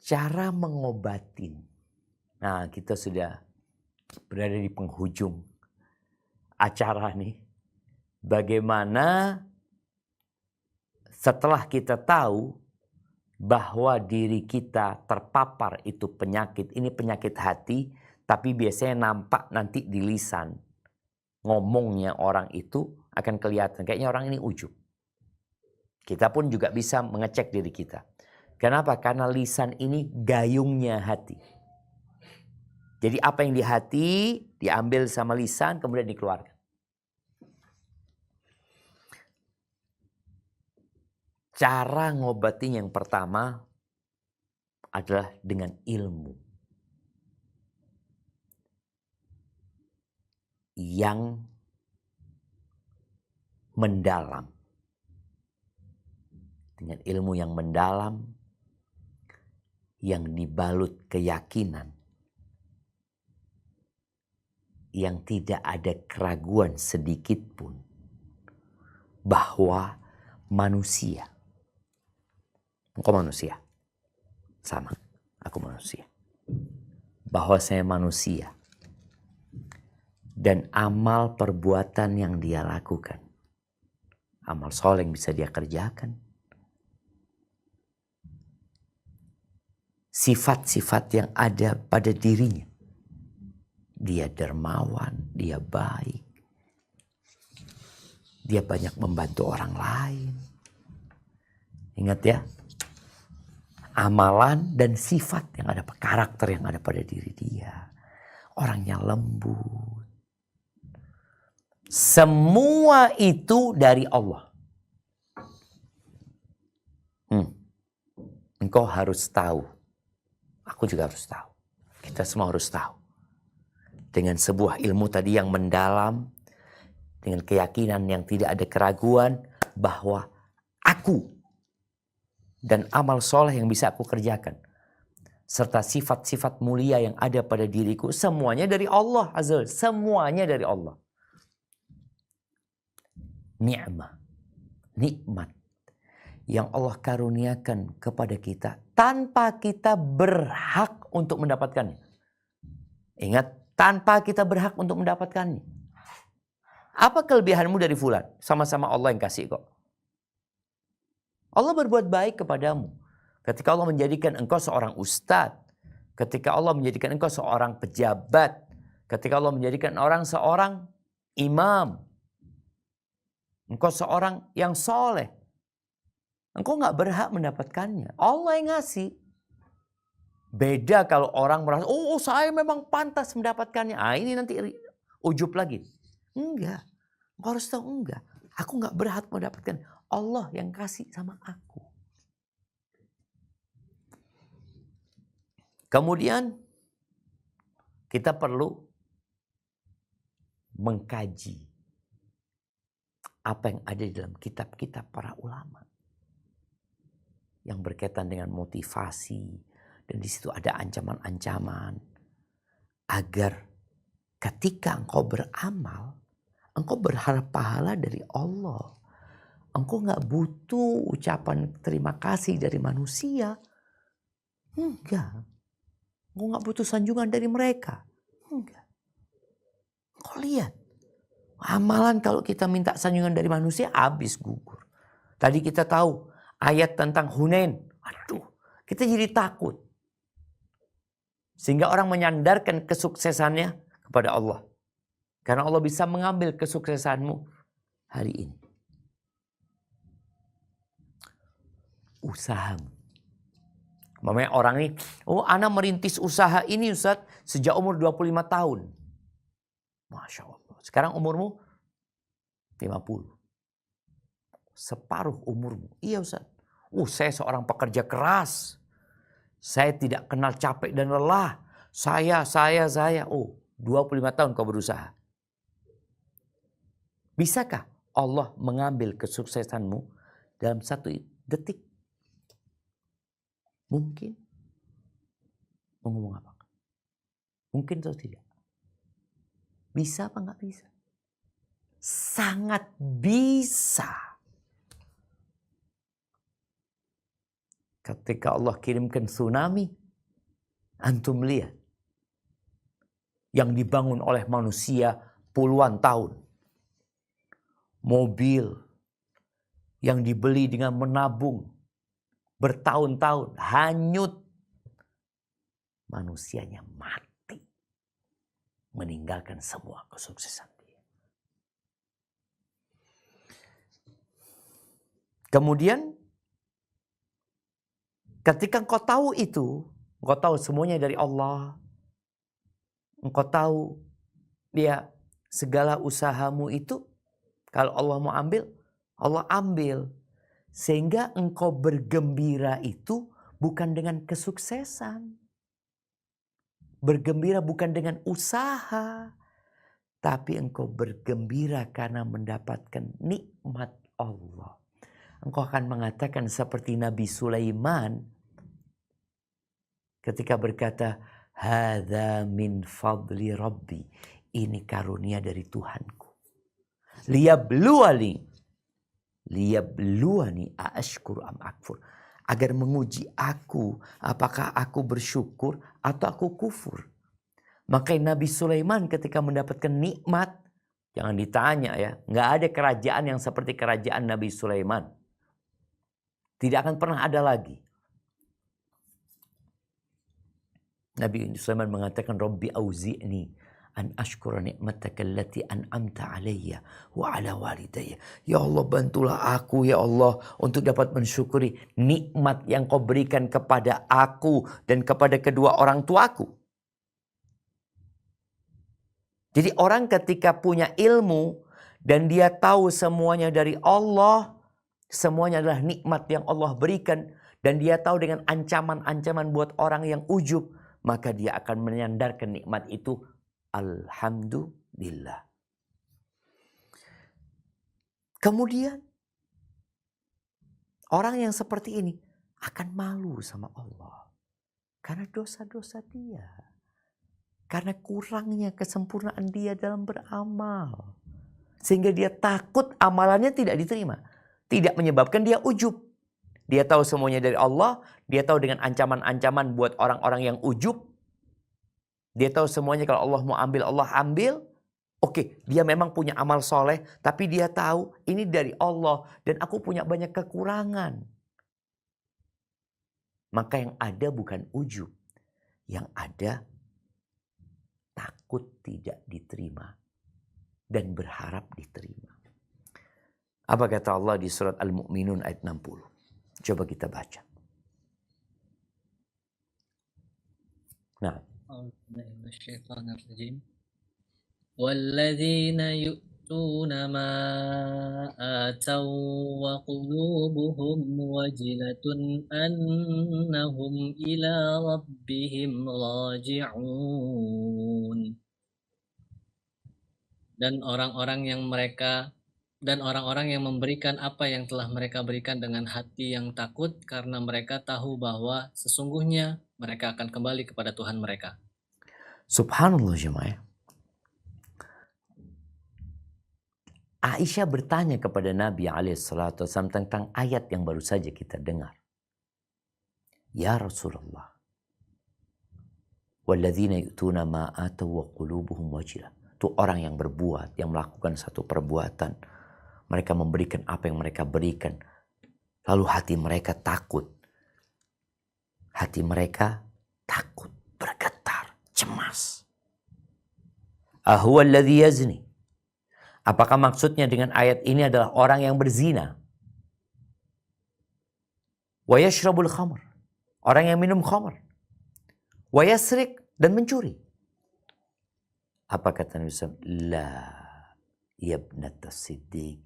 Cara mengobatin. Nah, kita sudah berada di penghujung acara nih. Bagaimana setelah kita tahu bahwa diri kita terpapar itu penyakit, ini penyakit hati, tapi biasanya nampak nanti di lisan. Ngomongnya orang itu akan kelihatan, kayaknya orang ini ujub. Kita pun juga bisa mengecek diri kita. Kenapa? Karena lisan ini gayungnya hati. Jadi apa yang di hati diambil sama lisan kemudian dikeluarkan. Cara ngobatin yang pertama adalah dengan ilmu. Yang mendalam. Dengan ilmu yang mendalam. Yang dibalut keyakinan, yang tidak ada keraguan sedikit pun bahwa manusia, engkau manusia, sama, aku manusia, bahwa saya manusia, dan amal perbuatan yang dia lakukan, amal soleh yang bisa dia kerjakan, sifat-sifat yang ada pada dirinya. Dia dermawan, dia baik. Dia banyak membantu orang lain. Ingat ya, amalan dan sifat yang ada, karakter yang ada pada diri dia. Orangnya lembut. Semua itu dari Allah. Engkau harus tahu. Aku juga harus tahu. Kita semua harus tahu. Dengan sebuah ilmu tadi yang mendalam. Dengan keyakinan yang tidak ada keraguan. Bahwa aku. Dan amal soleh yang bisa aku kerjakan. serta sifat-sifat mulia yang ada pada diriku, semuanya dari Allah Azza wa Jalla. Semuanya dari Allah. Ni'mah, nikmat yang Allah karuniakan kepada kita tanpa kita berhak untuk mendapatkannya. Ingat, tanpa kita berhak untuk mendapatkannya. Apa kelebihanmu dari fulan? Sama-sama Allah yang kasih kok. Allah berbuat baik kepadamu. Ketika Allah menjadikan engkau seorang ustadz, ketika Allah menjadikan engkau seorang pejabat, ketika Allah menjadikan orang seorang imam, engkau seorang yang soleh, engkau nggak berhak mendapatkannya. Allah yang ngasih. Beda kalau orang merasa, oh saya memang pantas mendapatkannya. Ini nanti ujub lagi. Enggak. Engkau harus tahu enggak. Aku nggak berhak mendapatkan. Allah yang kasih sama aku. Kemudian kita perlu mengkaji apa yang ada di dalam kitab-kitab para ulama yang berkaitan dengan motivasi, dan di situ ada ancaman-ancaman agar ketika engkau beramal, engkau berharap pahala dari Allah. Engkau nggak butuh ucapan terima kasih dari manusia. Enggak. Engkau nggak butuh sanjungan dari mereka. Enggak. Kau lihat. Amalan kalau kita minta sanjungan dari manusia habis gugur. Tadi kita tahu ayat tentang Hunain. Aduh, kita jadi takut. Sehingga orang menyandarkan kesuksesannya kepada Allah. Karena Allah bisa mengambil kesuksesanmu hari ini. Usahamu. Mamanya orang ini, oh ana merintis usaha ini Ustaz sejak umur 25 tahun. Masya Allah. Sekarang umurmu 50. Separuh umurmu. Iya Ustaz. Saya seorang pekerja keras. Saya tidak kenal capek dan lelah. Saya. 25 tahun kau berusaha. Bisakah Allah mengambil kesuksesanmu dalam 1 detik? Mungkin. Mau ngomong apa? Mungkin atau tidak? Bisa apa nggak bisa? Sangat bisa. Ketika Allah kirimkan tsunami, antum lihat. Yang dibangun oleh manusia puluhan tahun. Mobil yang dibeli dengan menabung bertahun-tahun hanyut. Manusianya mati. Meninggalkan semua kesuksesan dia. Kemudian ketika engkau tahu itu, engkau tahu semuanya dari Allah. Engkau tahu dia segala usahamu itu kalau Allah mau ambil, Allah ambil. Sehingga engkau bergembira itu bukan dengan kesuksesan. Bergembira bukan dengan usaha. Tapi engkau bergembira karena mendapatkan nikmat Allah. Engkau akan mengatakan seperti Nabi Sulaiman ketika berkata, hadza min fadli rabbi. Ini karunia dari Tuhanku. Liyabluwani aashkur am akfur. Agar menguji aku, apakah aku bersyukur atau aku kufur. Makanya Nabi Sulaiman ketika mendapatkan nikmat, jangan ditanya ya, nggak ada kerajaan yang seperti kerajaan Nabi Sulaiman. Tidak akan pernah ada lagi. Nabi Sulaiman mengatakan, Rabbi auzi'ni an ashkura ni'mataka allati an'amta alayya wa ala walidayya. Ya Allah, bantulah aku ya Allah untuk dapat mensyukuri nikmat yang kau berikan kepada aku dan kepada kedua orang tuaku. Jadi orang ketika punya ilmu dan dia tahu semuanya dari Allah, semuanya adalah nikmat yang Allah berikan, dan dia tahu dengan ancaman-ancaman buat orang yang ujub, maka dia akan menyandarkan nikmat itu. Alhamdulillah. Kemudian orang yang seperti ini akan malu sama Allah. Karena dosa-dosa dia. Karena kurangnya kesempurnaan dia dalam beramal. Sehingga dia takut amalannya tidak diterima. Tidak menyebabkan dia ujub. Dia tahu semuanya dari Allah. Dia tahu dengan ancaman-ancaman buat orang-orang yang ujub. Dia tahu semuanya kalau Allah mau ambil, Allah ambil. Oke, dia memang punya amal soleh. Tapi dia tahu ini dari Allah. Dan aku punya banyak kekurangan. Maka yang ada bukan ujub. Yang ada takut tidak diterima dan berharap diterima. Apa kata Allah di surat Al-Mu'minun ayat 60? Coba kita baca. Nah, walladzina yu'tuna ma ataw wa qulubuhum wajilatun annahum ila rabbihim raji'un. Dan orang-orang yang memberikan apa yang telah mereka berikan dengan hati yang takut karena mereka tahu bahwa sesungguhnya mereka akan kembali kepada Tuhan mereka. Subhanallah jemaah. Aisyah bertanya kepada Nabi SAW tentang ayat yang baru saja kita dengar. Ya Rasulullah, walladzina yu'tuna ma ataw wa qulubuhum wajilah. Itu orang yang berbuat, yang melakukan satu perbuatan. Mereka memberikan apa yang mereka berikan. Lalu hati mereka takut. Hati mereka takut, bergetar, cemas. Ahuwa alladhi yazni. Apakah maksudnya dengan ayat ini adalah orang yang berzina? Wa yashrabul khamr. Orang yang minum khamr. Wa yasrik, dan mencuri. Apa kata Nabi SAW? La yabnata Siddiq.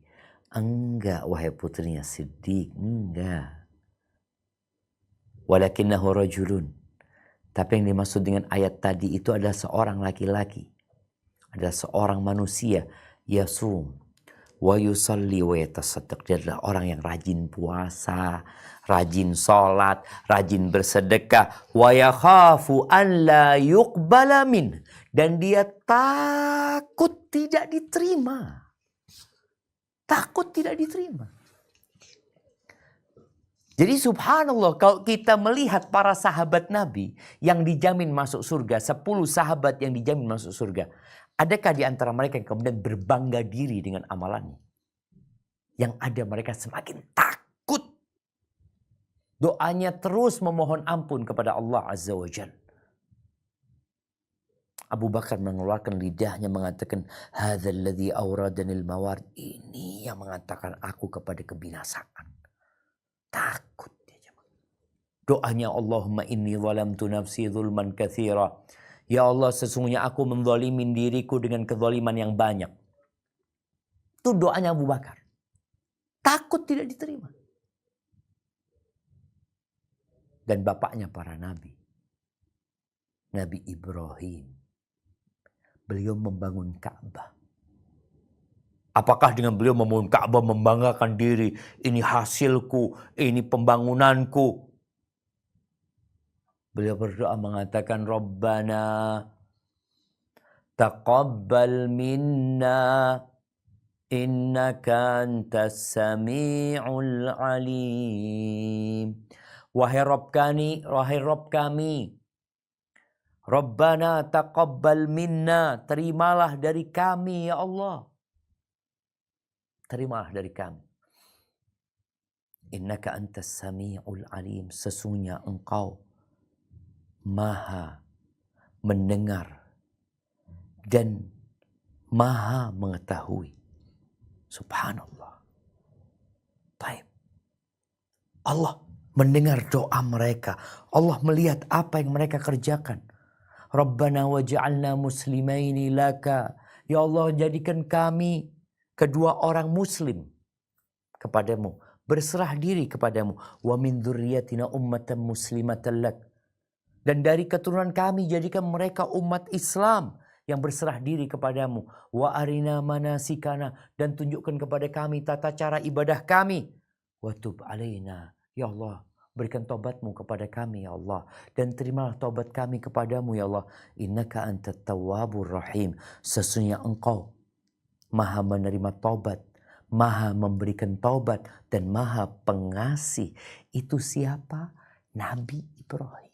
Enggak, wahai putrinya Siddiq. Enggak. Walakinnahu rajulun. Tapi yang dimaksud dengan ayat tadi itu adalah seorang laki-laki. Adalah seorang manusia. Yasum. Wa yusalli wa yatasaddaq. Dia adalah orang yang rajin puasa. Rajin sholat. Rajin bersedekah. Wa yakhafu an la yuqbala min. Dan dia takut tidak diterima. Takut tidak diterima. Jadi subhanallah, kalau kita melihat para sahabat Nabi yang dijamin masuk surga, 10 sahabat yang dijamin masuk surga, adakah di antara mereka yang kemudian berbangga diri dengan amalannya? Yang ada mereka semakin takut. Doanya terus memohon ampun kepada Allah Azza wa Jalla. Abu Bakar mengeluarkan lidahnya mengatakan, hadzal ladzi awradanil mawarid. Ini yang mengatakan aku kepada kebinasaan. Takut dia. Doanya, Allahumma inni zalamtu nafsi zulman katsira. Ya Allah, sesungguhnya aku menzalimin diriku dengan kezaliman yang banyak. Itu doanya Abu Bakar. Takut tidak diterima. Dan bapaknya para nabi. Nabi Ibrahim. Beliau membangun Ka'bah. Apakah dengan beliau membangun Ka'bah membanggakan diri? Ini hasilku, ini pembangunanku. Beliau berdoa mengatakan, Rabbana taqabbal minna innaka antas sami'ul alim. Wahai Rabb kami, Rabbana taqabbal minna, terimalah dari kami ya Allah. Terimalah dari kami. Innaka antas sami'ul alim, sesungguhnya engkau maha mendengar dan maha mengetahui. Subhanallah. Baik. Allah mendengar doa mereka. Allah melihat apa yang mereka kerjakan. Rabbana waj'alna muslimaini laka. Ya Allah, jadikan kami kedua orang muslim kepadamu. Berserah diri kepadamu. Wa min dzurriyyatina ummatan muslimatan lak. Dan dari keturunan kami jadikan mereka umat Islam yang berserah diri kepadamu. Wa arina manasikana. Dan tunjukkan kepada kami tata cara ibadah kami. Wa tub alaina. Ya Allah, berikan taubatmu kepada kami ya Allah. Dan terimalah taubat kami kepadamu ya Allah. Innaka antat tawwabur rahim. Sesungguhnya engkau maha menerima taubat, maha memberikan taubat, dan maha pengasih. Itu siapa? Nabi Ibrahim.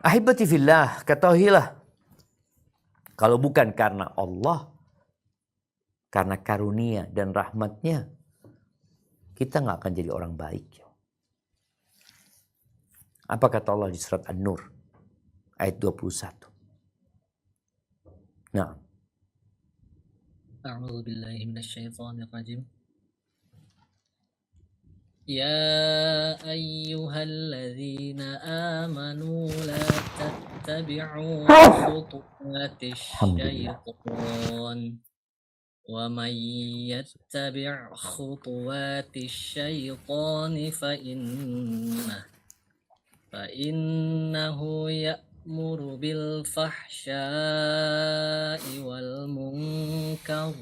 Ahibati fillah, ketahuilah. Kalau bukan karena Allah, karena karunia dan rahmatnya, kita nggak akan jadi orang baik. Apa kata Allah di surat An-Nur ayat 21? Nah, A'udzu billahi minasyaitonir rajim. Ya ayyuhalladzina amanu la tattabi'u khutuwatis alhamdulillah. syaitan. ومن يتبع خطوات الشيطان فإنه يأمر بالفحشاء والمنكر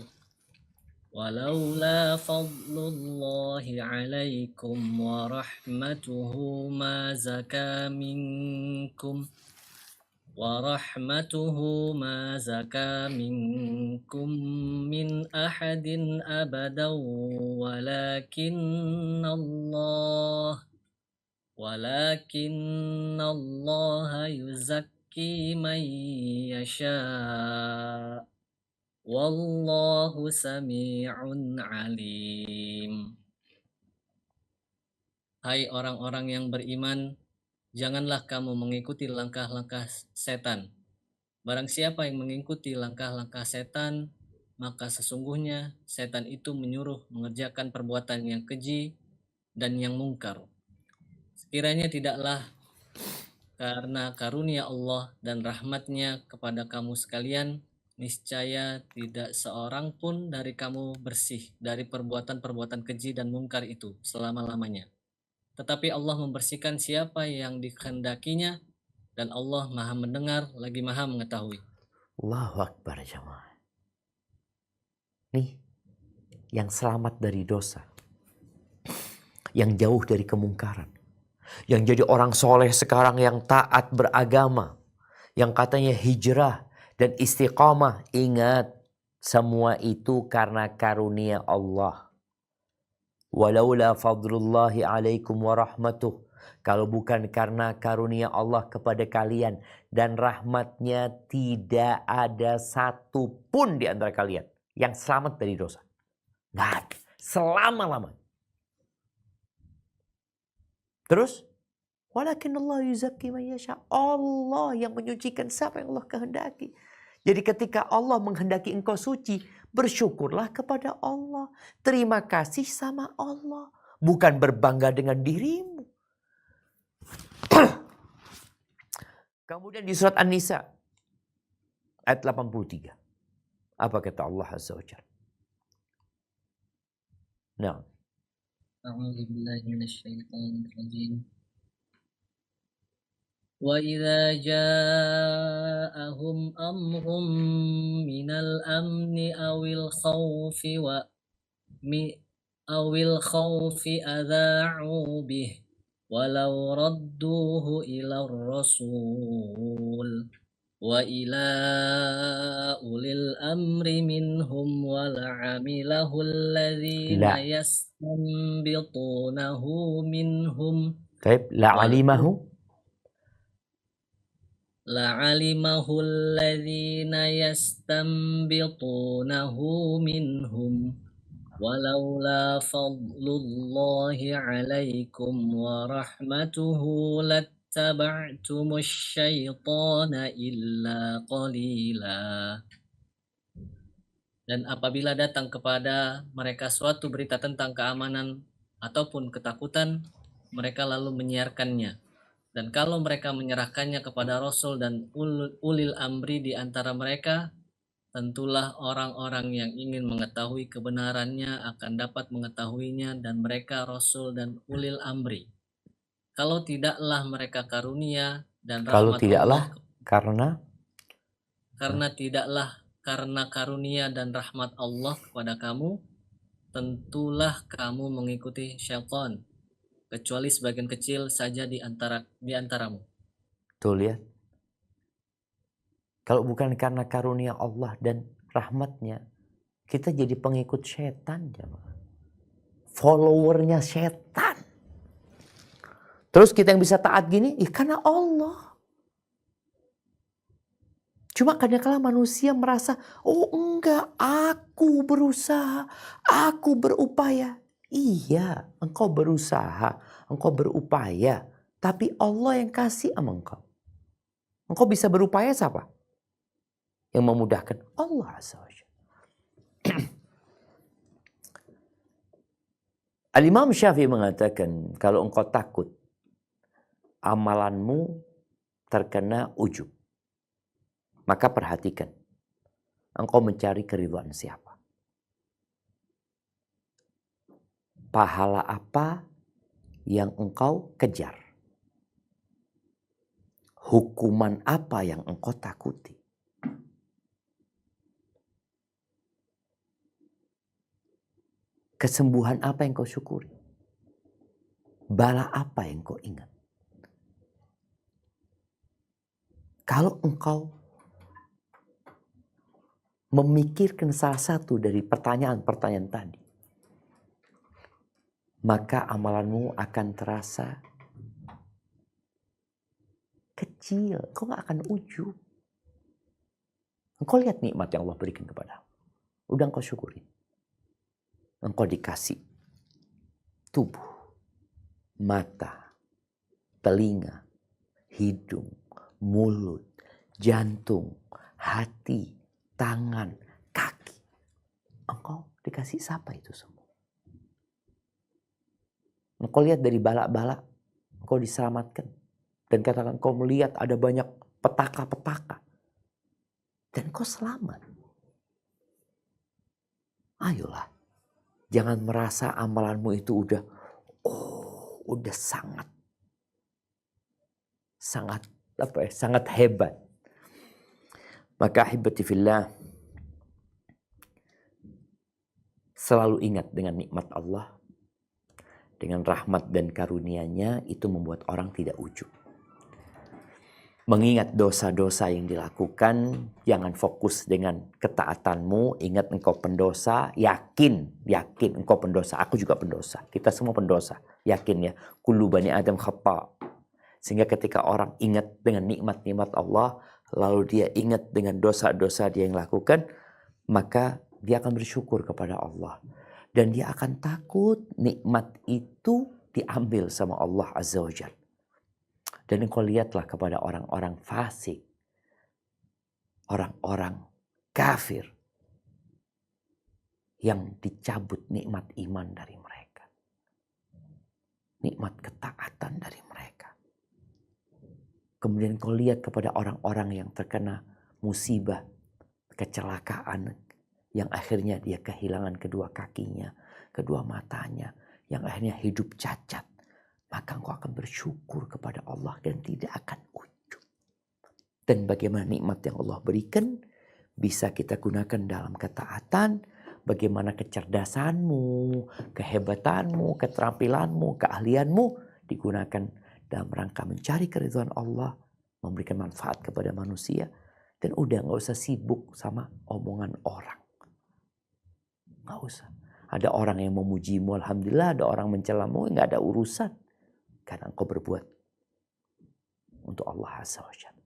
ولولا فضل الله عليكم ورحمته ما زكى منكم من أحد أبدا ولكن الله يزكي من يشاء والله سميع عليم. Hai orang-orang yang beriman, janganlah kamu mengikuti langkah-langkah setan. Barang siapa yang mengikuti langkah-langkah setan, maka sesungguhnya setan itu menyuruh mengerjakan perbuatan yang keji dan yang mungkar. Sekiranya tidaklah karena karunia Allah dan rahmatnya kepada kamu sekalian, niscaya tidak seorang pun dari kamu bersih dari perbuatan-perbuatan keji dan mungkar itu selama-lamanya. Tetapi Allah membersihkan siapa yang dikehendakinya, dan Allah maha mendengar lagi maha mengetahui. Allahu Akbar jamaah. Nih, yang selamat dari dosa, yang jauh dari kemungkaran, yang jadi orang soleh sekarang yang taat beragama, yang katanya hijrah dan istiqamah. Ingat, semua itu karena karunia Allah. Walaula fadlullahi alaikum warahmatuh. Kalau bukan karena karunia Allah kepada kalian dan rahmatnya, tidak ada satu pun di antara kalian yang selamat dari dosa. Nggak ada. Selama-lamanya. Terus, walakin Allah yuzakki man yasha. Allah yang menyucikan siapa yang Allah kehendaki. Jadi ketika Allah menghendaki engkau suci, bersyukurlah kepada Allah. Terima kasih sama Allah. Bukan berbangga dengan dirimu. Kemudian di surat An-Nisa ayat 83. Apa kata Allah Azza wa Jalla? Nah. A'udzu billahi minasyaitonir rajim. وَإِذَا جَاءَهُمْ أَمْرٌ مِّنَ الْأَمْنِ أَوِ الْخَوْفِ أَذَاعُوا بِهِ وَلَوْ رَدُّوهُ إِلَى الرَّسُولِ وَإِلَى أُولِي الْأَمْرِ مِنْهُمْ وَلَعَمِلَهُ الَّذِينَ يَسْتَنبِطُونَهُ مِنْهُمْ. طيب لعلمه الذين يستنبطونه منهم ولولا فضل الله عليكم ورحمته لاتبعتم الشيطان إلا قليلا. Dan apabila datang kepada mereka suatu berita tentang keamanan ataupun ketakutan, mereka lalu menyiarkannya. Dan kalau mereka menyerahkannya kepada Rasul dan ulil amri di antara mereka, tentulah orang-orang yang ingin mengetahui kebenarannya akan dapat mengetahuinya, dan mereka Rasul dan ulil amri. Kalau tidaklah mereka karunia dan rahmat Allah, karena tidaklah karena karunia dan rahmat Allah kepada kamu, tentulah kamu mengikuti syaitan, kecuali sebagian kecil saja di antaramu. Tuh lihat. Kalau bukan karena karunia Allah dan rahmatnya, kita jadi pengikut setan, jemaah. Followernya setan. Terus kita yang bisa taat gini, karena Allah. Cuma kadang-kala manusia merasa, oh enggak, aku berusaha, aku berupaya. Iya, engkau berusaha, engkau berupaya. Tapi Allah yang kasih sama engkau. Engkau bisa berupaya siapa? Yang memudahkan Allah Azza wa Jalla. Al-Imam Syafi'i mengatakan, kalau engkau takut amalanmu terkena ujub, maka perhatikan, engkau mencari keridhaan siapa? Pahala apa yang engkau kejar? Hukuman apa yang engkau takuti? Kesembuhan apa yang kau syukuri? Bala apa yang kau ingat? Kalau engkau memikirkan salah satu dari pertanyaan-pertanyaan tadi, maka amalanmu akan terasa kecil. Kau gak akan ujub. Engkau lihat nikmat yang Allah berikan kepadamu. Udah engkau syukuri. Engkau dikasih tubuh, mata, telinga, hidung, mulut, jantung, hati, tangan, kaki. Engkau dikasih siapa itu semua? Engkau lihat dari balak-balak, engkau diselamatkan. Dan katakan engkau melihat ada banyak petaka-petaka. Dan engkau selamat. Ayolah, jangan merasa amalanmu itu udah sangat hebat. Maka ahibati fillah, selalu ingat dengan nikmat Allah, dengan rahmat dan karunia-Nya, itu membuat orang tidak ujub. Mengingat dosa-dosa yang dilakukan, jangan fokus dengan ketaatanmu. Ingat engkau pendosa, yakin engkau pendosa. Aku juga pendosa. Kita semua pendosa. Yakin ya. Kullu bani Adam khata'. Sehingga ketika orang ingat dengan nikmat-nikmat Allah, lalu dia ingat dengan dosa-dosa dia yang lakukan, maka dia akan bersyukur kepada Allah. Dan dia akan takut nikmat itu diambil sama Allah Azza wa Jalla. Dan engkau lihatlah kepada orang-orang fasik, orang-orang kafir yang dicabut nikmat iman dari mereka. Nikmat ketaatan dari mereka. Kemudian engkau lihat kepada orang-orang yang terkena musibah, kecelakaan, yang akhirnya dia kehilangan kedua kakinya, kedua matanya, yang akhirnya hidup cacat. Maka engkau akan bersyukur kepada Allah dan tidak akan ujub. Dan bagaimana nikmat yang Allah berikan bisa kita gunakan dalam ketaatan. Bagaimana kecerdasanmu, kehebatanmu, keterampilanmu, keahlianmu digunakan dalam rangka mencari keridhaan Allah, memberikan manfaat kepada manusia. Dan udah gak usah sibuk sama omongan orang. Gak usah. Ada orang yang memujimu, alhamdulillah. Ada orang mencelamu, gak ada urusan. Karena engkau berbuat untuk Allah Azza wa Jalla.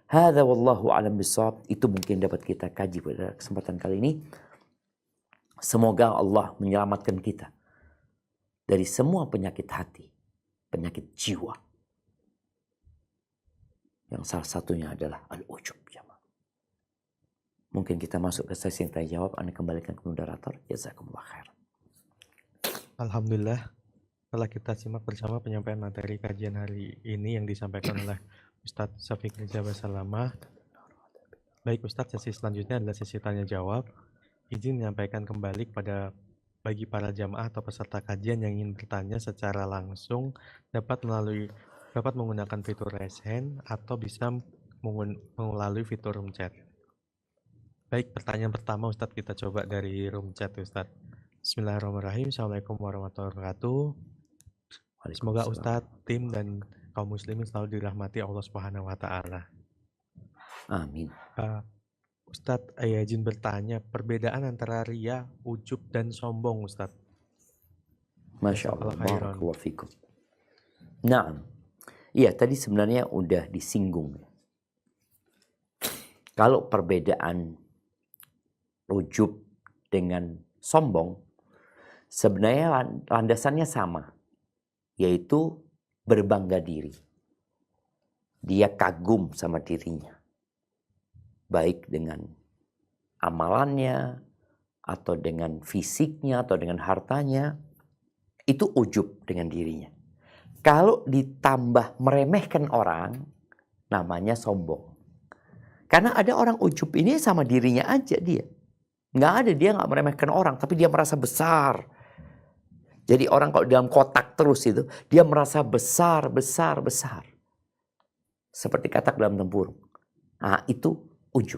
Hadza wallahu a'lam bishawab. Itu mungkin dapat kita kaji pada kesempatan kali ini. Semoga Allah menyelamatkan kita dari semua penyakit hati, penyakit jiwa. Yang salah satunya adalah al-ujub. Mungkin kita masuk ke sesi yang tanya jawab. Anda kembalikan ke moderator. Jazakumullah khair. Alhamdulillah. Setelah kita simak bersama penyampaian materi kajian hari ini yang disampaikan oleh Ustadz Syafiq Riza Basalamah. Baik Ustadz, sesi selanjutnya adalah sesi tanya jawab. Izin menyampaikan kembali bagi para jamaah atau peserta kajian yang ingin bertanya secara langsung dapat menggunakan fitur raise hand atau bisa melalui fitur room chat. Baik, pertanyaan pertama Ustadz, kita coba dari room chat Ustadz. Bismillahirrahmanirrahim. Assalamualaikum warahmatullahi wabarakatuh. Semoga Waalaikumsalam. Ustadz, tim, dan kaum muslimin selalu dirahmati Allah Subhanahu wa Ta'ala. Amin. Ustadz, izin bertanya, perbedaan antara riya, ujub, dan sombong, Ustadz. Masya Allah. Jazakallah khairan. Barakallahu fikum. Naam. Iya, tadi sebenarnya udah disinggung. Kalau perbedaan ujub dengan sombong, sebenarnya landasannya sama, yaitu berbangga diri. Dia kagum sama dirinya, baik dengan amalannya, atau dengan fisiknya, atau dengan hartanya. Itu ujub dengan dirinya. Kalau ditambah meremehkan orang, namanya sombong. Karena ada orang ujub ini sama dirinya aja dia. Nggak ada, dia nggak meremehkan orang, tapi dia merasa besar. Jadi orang kalau dalam kotak terus itu, dia merasa besar, besar, besar. Seperti katak dalam tempurung. Nah itu ujub.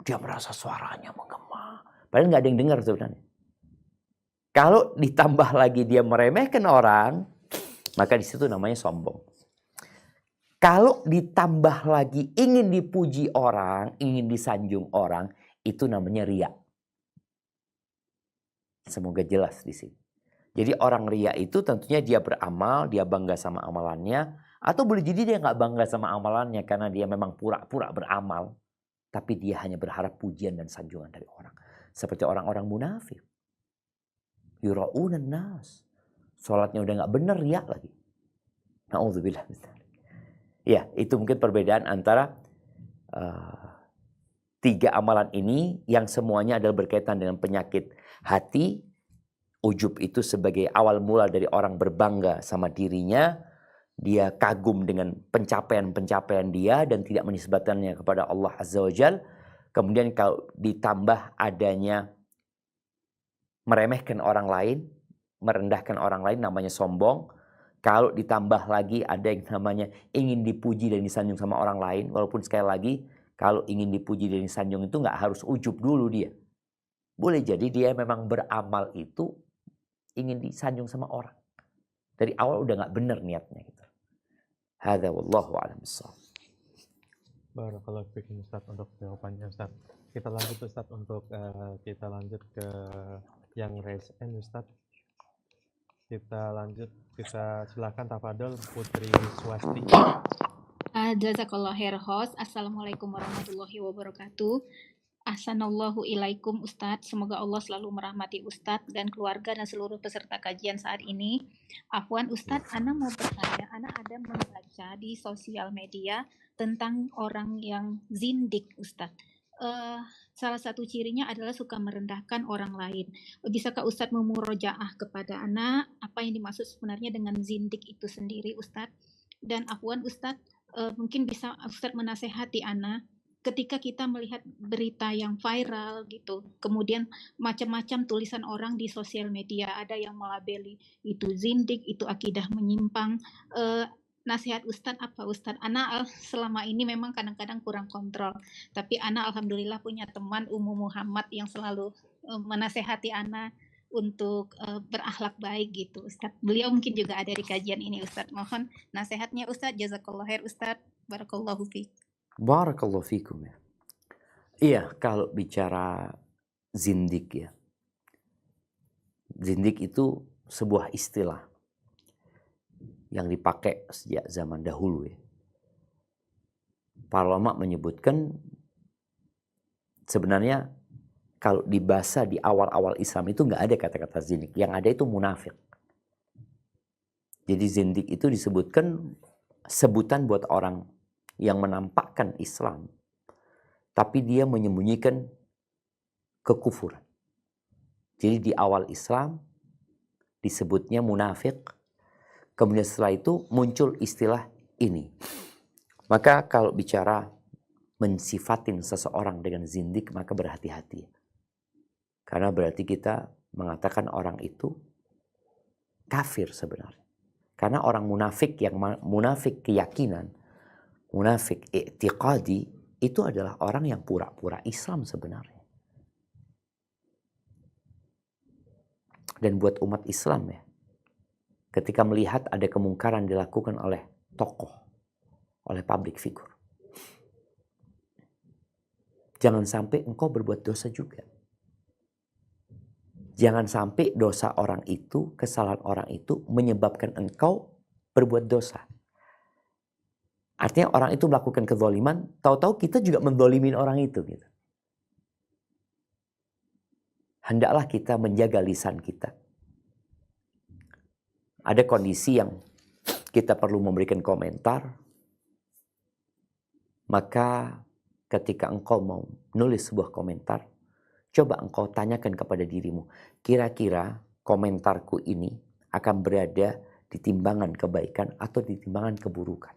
Dia merasa suaranya menggema. Padahal nggak ada yang dengar sebenarnya. Kalau ditambah lagi dia meremehkan orang, maka di situ namanya sombong. Kalau ditambah lagi ingin dipuji orang, ingin disanjung orang, itu namanya riya. Semoga jelas di sini. Jadi orang riya itu tentunya dia beramal, dia bangga sama amalannya, atau boleh jadi dia nggak bangga sama amalannya karena dia memang pura-pura beramal, tapi dia hanya berharap pujian dan sanjungan dari orang. Seperti orang-orang munafik. Yura'unan nas. Sholatnya udah nggak benar, riya lagi. Na'udzubillah. Ya, itu mungkin perbedaan antara tiga amalan ini yang semuanya adalah berkaitan dengan penyakit hati. Ujub itu sebagai awal mula dari orang berbangga sama dirinya. Dia kagum dengan pencapaian-pencapaian dia dan tidak menisbatkannya kepada Allah Azza wa Jal. Kemudian kalau ditambah adanya meremehkan orang lain, merendahkan orang lain, namanya sombong. Kalau ditambah lagi ada yang namanya ingin dipuji dan disanjung sama orang lain. Walaupun sekali lagi, kalau ingin dipuji dan disanjung itu nggak harus ujub dulu dia. Boleh jadi dia memang beramal itu ingin disanjung sama orang. Dari awal udah nggak benar niatnya gitu. Hadza wallahu a'lam bissawab. Barakallahu fiikum Ustadz untuk jawabannya Ustadz. Kita lanjut Ustadz untuk kita lanjut ke yang raise hand Ustadz. Kita lanjut, kita silakan tafadhol Putri Swasti. Jazakallah khair host. Assalamualaikum warahmatullahi wabarakatuh. Ahsanallahu ilaikum Ustadz. Semoga Allah selalu merahmati Ustadz dan keluarga dan seluruh peserta kajian saat ini. Afwan Ustadz, Ana mau bertanya. Ana ada membaca di sosial media tentang orang yang zindik Ustadz. Salah satu cirinya adalah suka merendahkan orang lain. Bisakah Ustadz memurojaah kepada Ana apa yang dimaksud sebenarnya dengan zindik itu sendiri Ustadz? Dan afwan Ustadz, mungkin bisa Ustadz menasehati Ana ketika kita melihat berita yang viral gitu, kemudian macam-macam tulisan orang di sosial media, ada yang melabeli itu zindik, itu akidah menyimpang. Nasihat Ustadz apa Ustadz? Ana selama ini memang kadang-kadang kurang kontrol, tapi Ana alhamdulillah punya teman Ummu Muhammad yang selalu menasehati Ana untuk berakhlak baik gitu Ustadz. Beliau mungkin juga ada di kajian ini Ustadz. Mohon nasihatnya Ustadz. Jazakallah khair Ustadz. Barakallahu fiik. Barakallahu fikum ya. Iya, kalau bicara zindik ya. Zindik itu sebuah istilah yang dipakai sejak zaman dahulu ya. Para ulama menyebutkan sebenarnya kalau di bahasa di awal-awal Islam itu nggak ada kata-kata zindik. Yang ada itu munafik. Jadi zindik itu disebutkan sebutan buat orang yang menampakkan Islam, tapi dia menyembunyikan kekufuran. Jadi di awal Islam disebutnya munafik, kemudian setelah itu muncul istilah ini. Maka kalau bicara mensifatin seseorang dengan zindik, maka berhati-hati. Karena berarti kita mengatakan orang itu kafir sebenarnya. Karena orang munafik yang munafik keyakinan, munafik i'tiqadi, itu adalah orang yang pura-pura Islam sebenarnya. Dan buat umat Islam ya, ketika melihat ada kemungkaran dilakukan oleh tokoh, oleh public figure, jangan sampai engkau berbuat dosa juga. Jangan sampai dosa orang itu, kesalahan orang itu menyebabkan engkau berbuat dosa. Artinya orang itu melakukan kezaliman, tahu-tahu kita juga menzalimin orang itu. Gitu. Hendaklah kita menjaga lisan kita. Ada kondisi yang kita perlu memberikan komentar, maka ketika engkau mau nulis sebuah komentar, coba engkau tanyakan kepada dirimu, kira-kira komentarku ini akan berada di timbangan kebaikan atau di timbangan keburukan.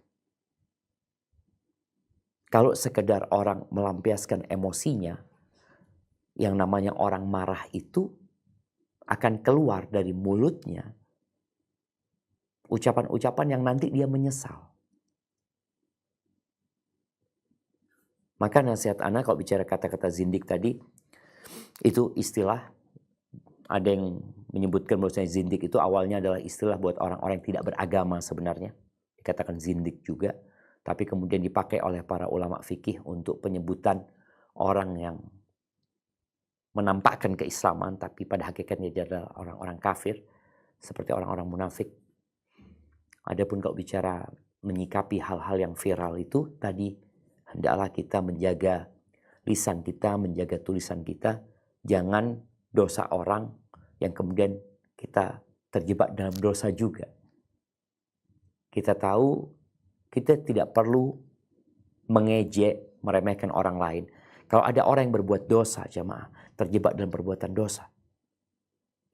Kalau sekedar orang melampiaskan emosinya, yang namanya orang marah itu akan keluar dari mulutnya ucapan-ucapan yang nanti dia menyesal. Maka nasihat ana kalau bicara kata-kata zindik tadi, itu istilah, ada yang menyebutkan bahwasanya zindik itu awalnya adalah istilah buat orang-orang yang tidak beragama sebenarnya. Dikatakan zindik juga. Tapi kemudian dipakai oleh para ulama fikih untuk penyebutan orang yang menampakkan keislaman tapi pada hakikatnya dia adalah orang-orang kafir seperti orang-orang munafik. Adapun kalau bicara menyikapi hal-hal yang viral itu tadi, hendaklah kita menjaga lisan kita, menjaga tulisan kita, jangan dosa orang yang kemudian kita terjebak dalam dosa juga. Kita tahu kita tidak perlu mengejek, meremehkan orang lain. Kalau ada orang yang berbuat dosa, jamaah, terjebak dalam perbuatan dosa,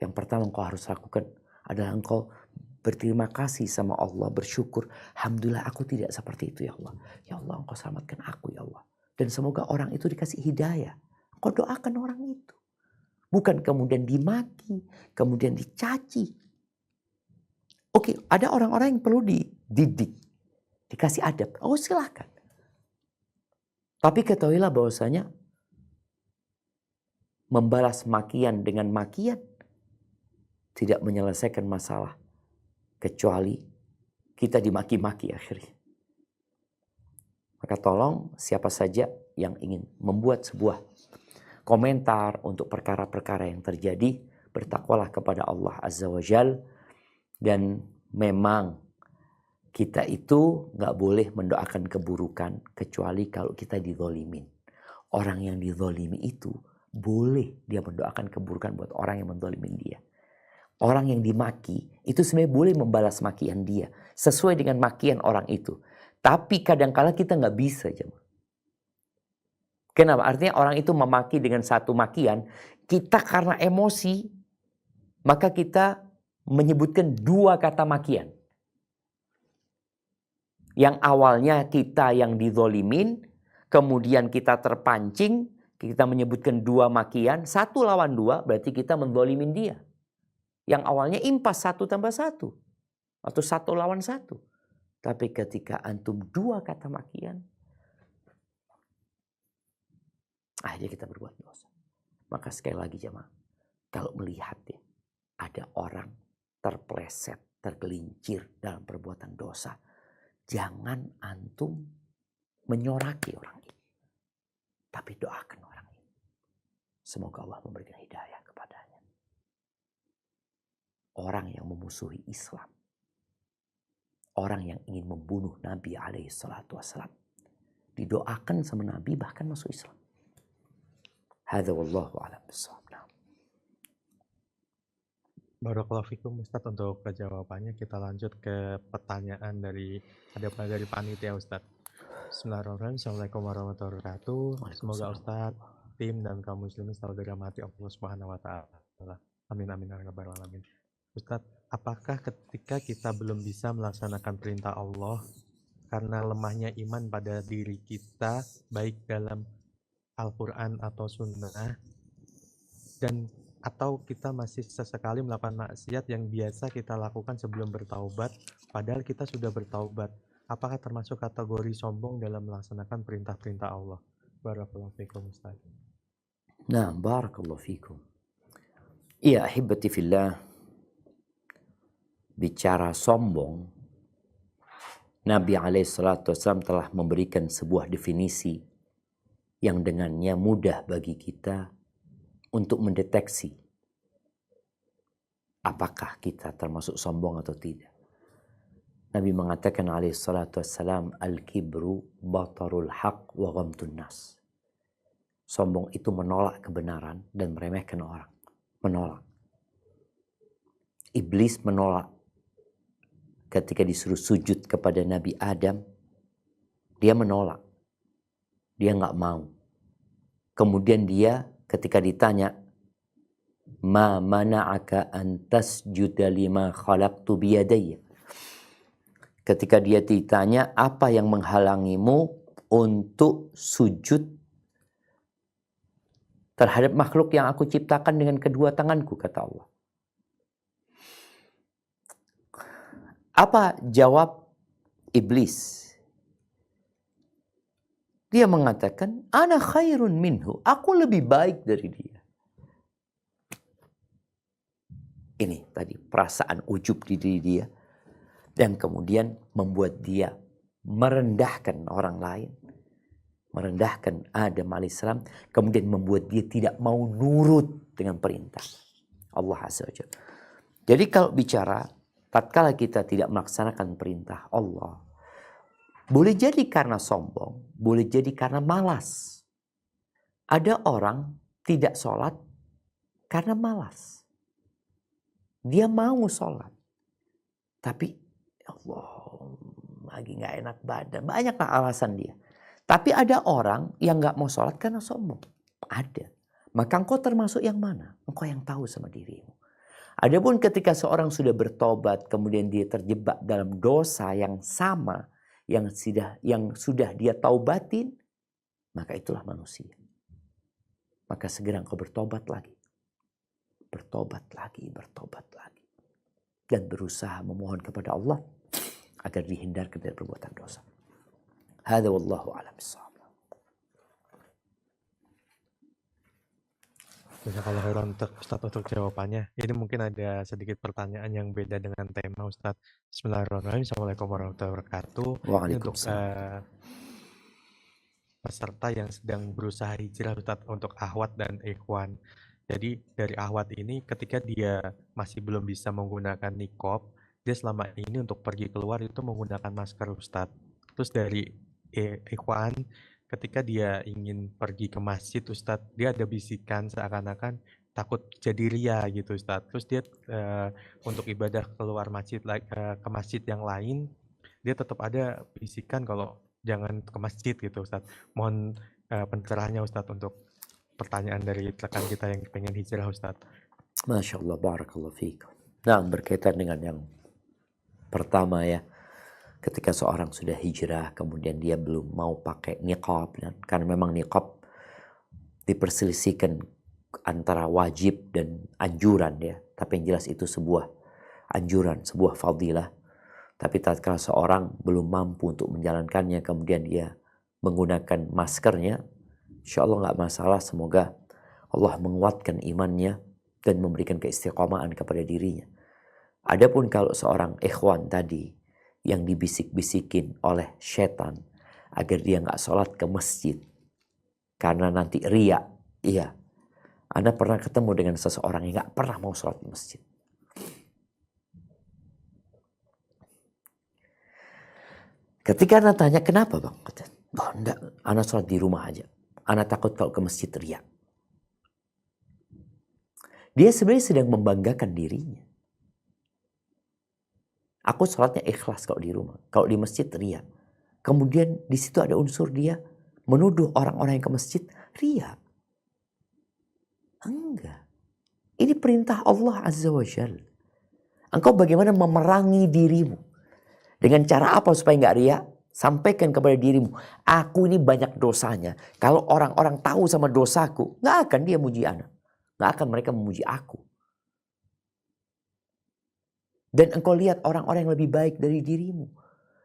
yang pertama engkau harus lakukan adalah engkau berterima kasih sama Allah, bersyukur. Alhamdulillah aku tidak seperti itu ya Allah. Ya Allah, engkau selamatkan aku ya Allah. Dan semoga orang itu dikasih hidayah. Engkau doakan orang itu. Bukan kemudian dimaki, kemudian dicaci. Oke, ada orang-orang yang perlu dididik, dikasih adab. Oh silahkan. Tapi ketahuilah bahwasanya membalas makian dengan makian tidak menyelesaikan masalah. Kecuali kita dimaki-maki akhirnya. Maka tolong siapa saja yang ingin membuat sebuah komentar untuk perkara-perkara yang terjadi, bertakwalah kepada Allah Azza wa Jal. Dan memang kita itu gak boleh mendoakan keburukan kecuali kalau kita dizolimin. Orang yang dizolimi itu boleh dia mendoakan keburukan buat orang yang menzolimin dia. Orang yang dimaki itu sebenarnya boleh membalas makian dia sesuai dengan makian orang itu. Tapi kadang-kala kita gak bisa. Kenapa? Artinya orang itu memaki dengan satu makian, kita karena emosi, maka kita menyebutkan dua kata makian. Yang awalnya kita yang dizolimin, kemudian kita terpancing, kita menyebutkan dua makian, satu lawan dua, berarti kita menzolimin dia. Yang awalnya impas 1 tambah 1. Atau 1 lawan 1. Tapi ketika antum dua kata makian, akhirnya kita berbuat dosa. Maka sekali lagi jemaah, kalau melihat ya, ada orang terpleset, tergelincir dalam perbuatan dosa, jangan antum menyoraki orang ini. Tapi doakan orang ini. Semoga Allah memberikan hidayah kepadanya. Orang yang memusuhi Islam. Orang yang ingin membunuh Nabi SAW. Didoakan sama Nabi bahkan masuk Islam. Hadza wallahu a'lam bishawab. Barakallahu fikum Ustadz untuk jawabannya. Kita lanjut ke pertanyaan dari panitia Ustadz. Bismillahirrahmanirrahim. Assalamualaikum warahmatullahi wabarakatuh. Semoga Ustadz, tim dan kaum muslimin selalu dirahmati Allah Subhanahu wa taala. Amin amin ya rabbal alamin. Ustadz, apakah ketika kita belum bisa melaksanakan perintah Allah karena lemahnya iman pada diri kita baik dalam Al-Qur'an atau sunnah, dan atau kita masih sesekali melakukan maksiat yang biasa kita lakukan sebelum bertaubat, padahal kita sudah bertaubat, apakah termasuk kategori sombong dalam melaksanakan perintah-perintah Allah? Barakallahu fikum Ustaz. Nah, barakallahu fikum. Iya, ahibati fillah, bicara sombong, Nabi SAW telah memberikan sebuah definisi yang dengannya mudah bagi kita untuk mendeteksi apakah kita termasuk sombong atau tidak. Nabi mengatakan SAW, al-kibru batarul haq wa ghamtun nas. Sombong itu menolak kebenaran dan meremehkan orang. Menolak. Iblis menolak ketika disuruh sujud kepada Nabi Adam. Dia menolak. Dia nggak mau. Kemudian dia ketika ditanya, ma mana'aka an tasjuda lima khalaqtu biyadayya. Ketika dia ditanya, apa yang menghalangimu untuk sujud terhadap makhluk yang aku ciptakan dengan kedua tanganku, kata Allah. Apa jawab iblis? Dia mengatakan, ana khairun minhu, aku lebih baik dari dia. Ini tadi perasaan ujub di diri dia. Dan kemudian membuat dia merendahkan orang lain. Merendahkan Adam alaihissalam. Kemudian membuat dia tidak mau nurut dengan perintah Allah azza wa jalla. Jadi kalau bicara, tatkala kita tidak melaksanakan perintah Allah, boleh jadi karena sombong, boleh jadi karena malas. Ada orang tidak sholat karena malas. Dia mau sholat. Tapi Allah, lagi gak enak badan. Banyaklah alasan dia. Tapi ada orang yang gak mau sholat karena sombong. Ada. Maka engkau termasuk yang mana? Engkau yang tahu sama dirimu. Adapun ketika seorang sudah bertobat, kemudian dia terjebak dalam dosa yang sama, yang sudah dia taubatin, maka itulah manusia. Maka segera engkau bertobat lagi. Bertobat lagi, bertobat lagi. Dan berusaha memohon kepada Allah agar dihindarkan dari perbuatan dosa. Hadza wallahu a'lam bissawab. Jazakallahu khairan untuk Ustadz untuk jawabannya. Ini mungkin ada sedikit pertanyaan yang beda dengan tema Ustadz. Bismillahirrahmanirrahim. Assalamualaikum warahmatullahi wabarakatuh. Ini untuk peserta yang sedang berusaha hijrah Ustadz, untuk akhwat dan ikhwan. Jadi dari akhwat ini ketika dia masih belum bisa menggunakan niqab, dia selama ini untuk pergi keluar itu menggunakan masker Ustadz. Terus dari ikhwan, ketika dia ingin pergi ke masjid Ustadz, dia ada bisikan seakan-akan takut jadi ria gitu Ustadz. Terus dia untuk ibadah keluar masjid ke masjid yang lain, dia tetap ada bisikan kalau jangan ke masjid gitu Ustadz. Mohon pencerahannya Ustadz untuk pertanyaan dari rekan kita yang pengen hijrah Ustadz. Masya Allah, barakallahu fiikum. Nah, berkaitan dengan yang pertama ya, ketika seorang sudah hijrah kemudian dia belum mau pakai niqab, karena memang niqab diperselisihkan antara wajib dan anjuran ya, tapi yang jelas itu sebuah anjuran, sebuah fadilah. Tapi tatkala seorang belum mampu untuk menjalankannya, kemudian dia menggunakan maskernya, insya Allah nggak masalah. Semoga Allah menguatkan imannya dan memberikan keistiqomahan kepada dirinya. Adapun kalau seorang ikhwan tadi yang dibisik-bisikin oleh setan agar dia nggak sholat ke masjid karena nanti riya, iya. Anda pernah ketemu dengan seseorang yang nggak pernah mau sholat di masjid. Ketika Anda tanya kenapa bang, oh, enggak, Anda sholat di rumah aja. Anda takut kalau ke masjid riya. Dia sebenarnya sedang membanggakan dirinya. Aku sholatnya ikhlas kalau di rumah. Kalau di masjid riya. Kemudian di situ ada unsur dia menuduh orang-orang yang ke masjid riya. Enggak. Ini perintah Allah Azza wa Jalla. Engkau bagaimana memerangi dirimu? Dengan cara apa supaya enggak riya? Sampaikan kepada dirimu, aku ini banyak dosanya. Kalau orang-orang tahu sama dosaku, enggak akan dia muji anak. Enggak akan mereka memuji aku. Dan engkau lihat orang-orang yang lebih baik dari dirimu.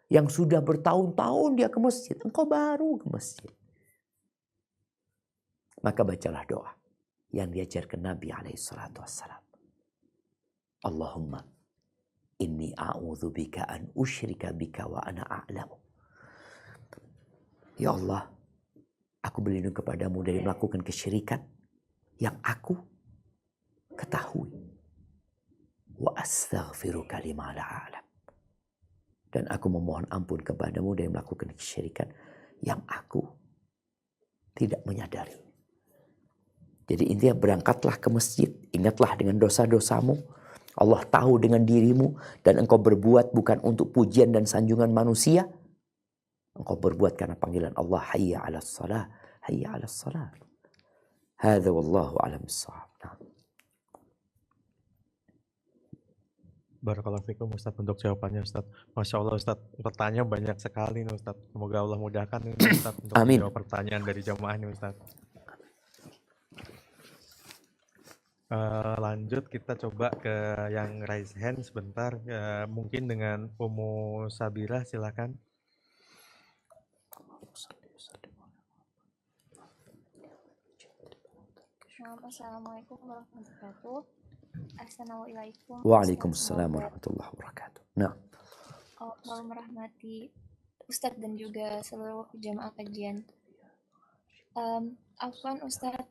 Yang sudah bertahun-tahun dia ke masjid. Engkau baru ke masjid. Maka bacalah doa yang diajarkan Nabi SAW. Allahumma inni a'udzubika an usyrika bika wa ana a'lamu. Ya Allah, aku berlindung kepadamu dari melakukan kesyirikan yang aku ketahui. Wa astaghfiruka lima la a'lam. Dan aku memohon ampun kepadamu dari melakukan kesyirikan yang aku tidak menyadari. Jadi intinya berangkatlah ke masjid, ingatlah dengan dosa-dosamu. Allah tahu dengan dirimu dan engkau berbuat bukan untuk pujian dan sanjungan manusia. Engkau berbuat karena panggilan Allah, hayya 'alas shalah, hayya 'alas shalah. Hadza wallahu a'lam bissawab. Barakallahu fikum Ustadz untuk jawabannya Ustadz. Masya Allah Ustadz, pertanyaan banyak sekali nih Ustadz. Semoga Allah mudahkan ini Ustadz untuk Amin. menjawab pertanyaan dari jamaah ini Ustadz. Lanjut kita coba ke yang raise hand sebentar. Mungkin dengan Ummu Sabira silakan. Assalamualaikum warahmatullahi wabarakatuh. Assalamualaikum Waalaikumsalam warahmatullahi wabarakatuh. Nah, Allah merahmati Ustadz dan juga seluruh jamaah kajian. Afwan Ustadz,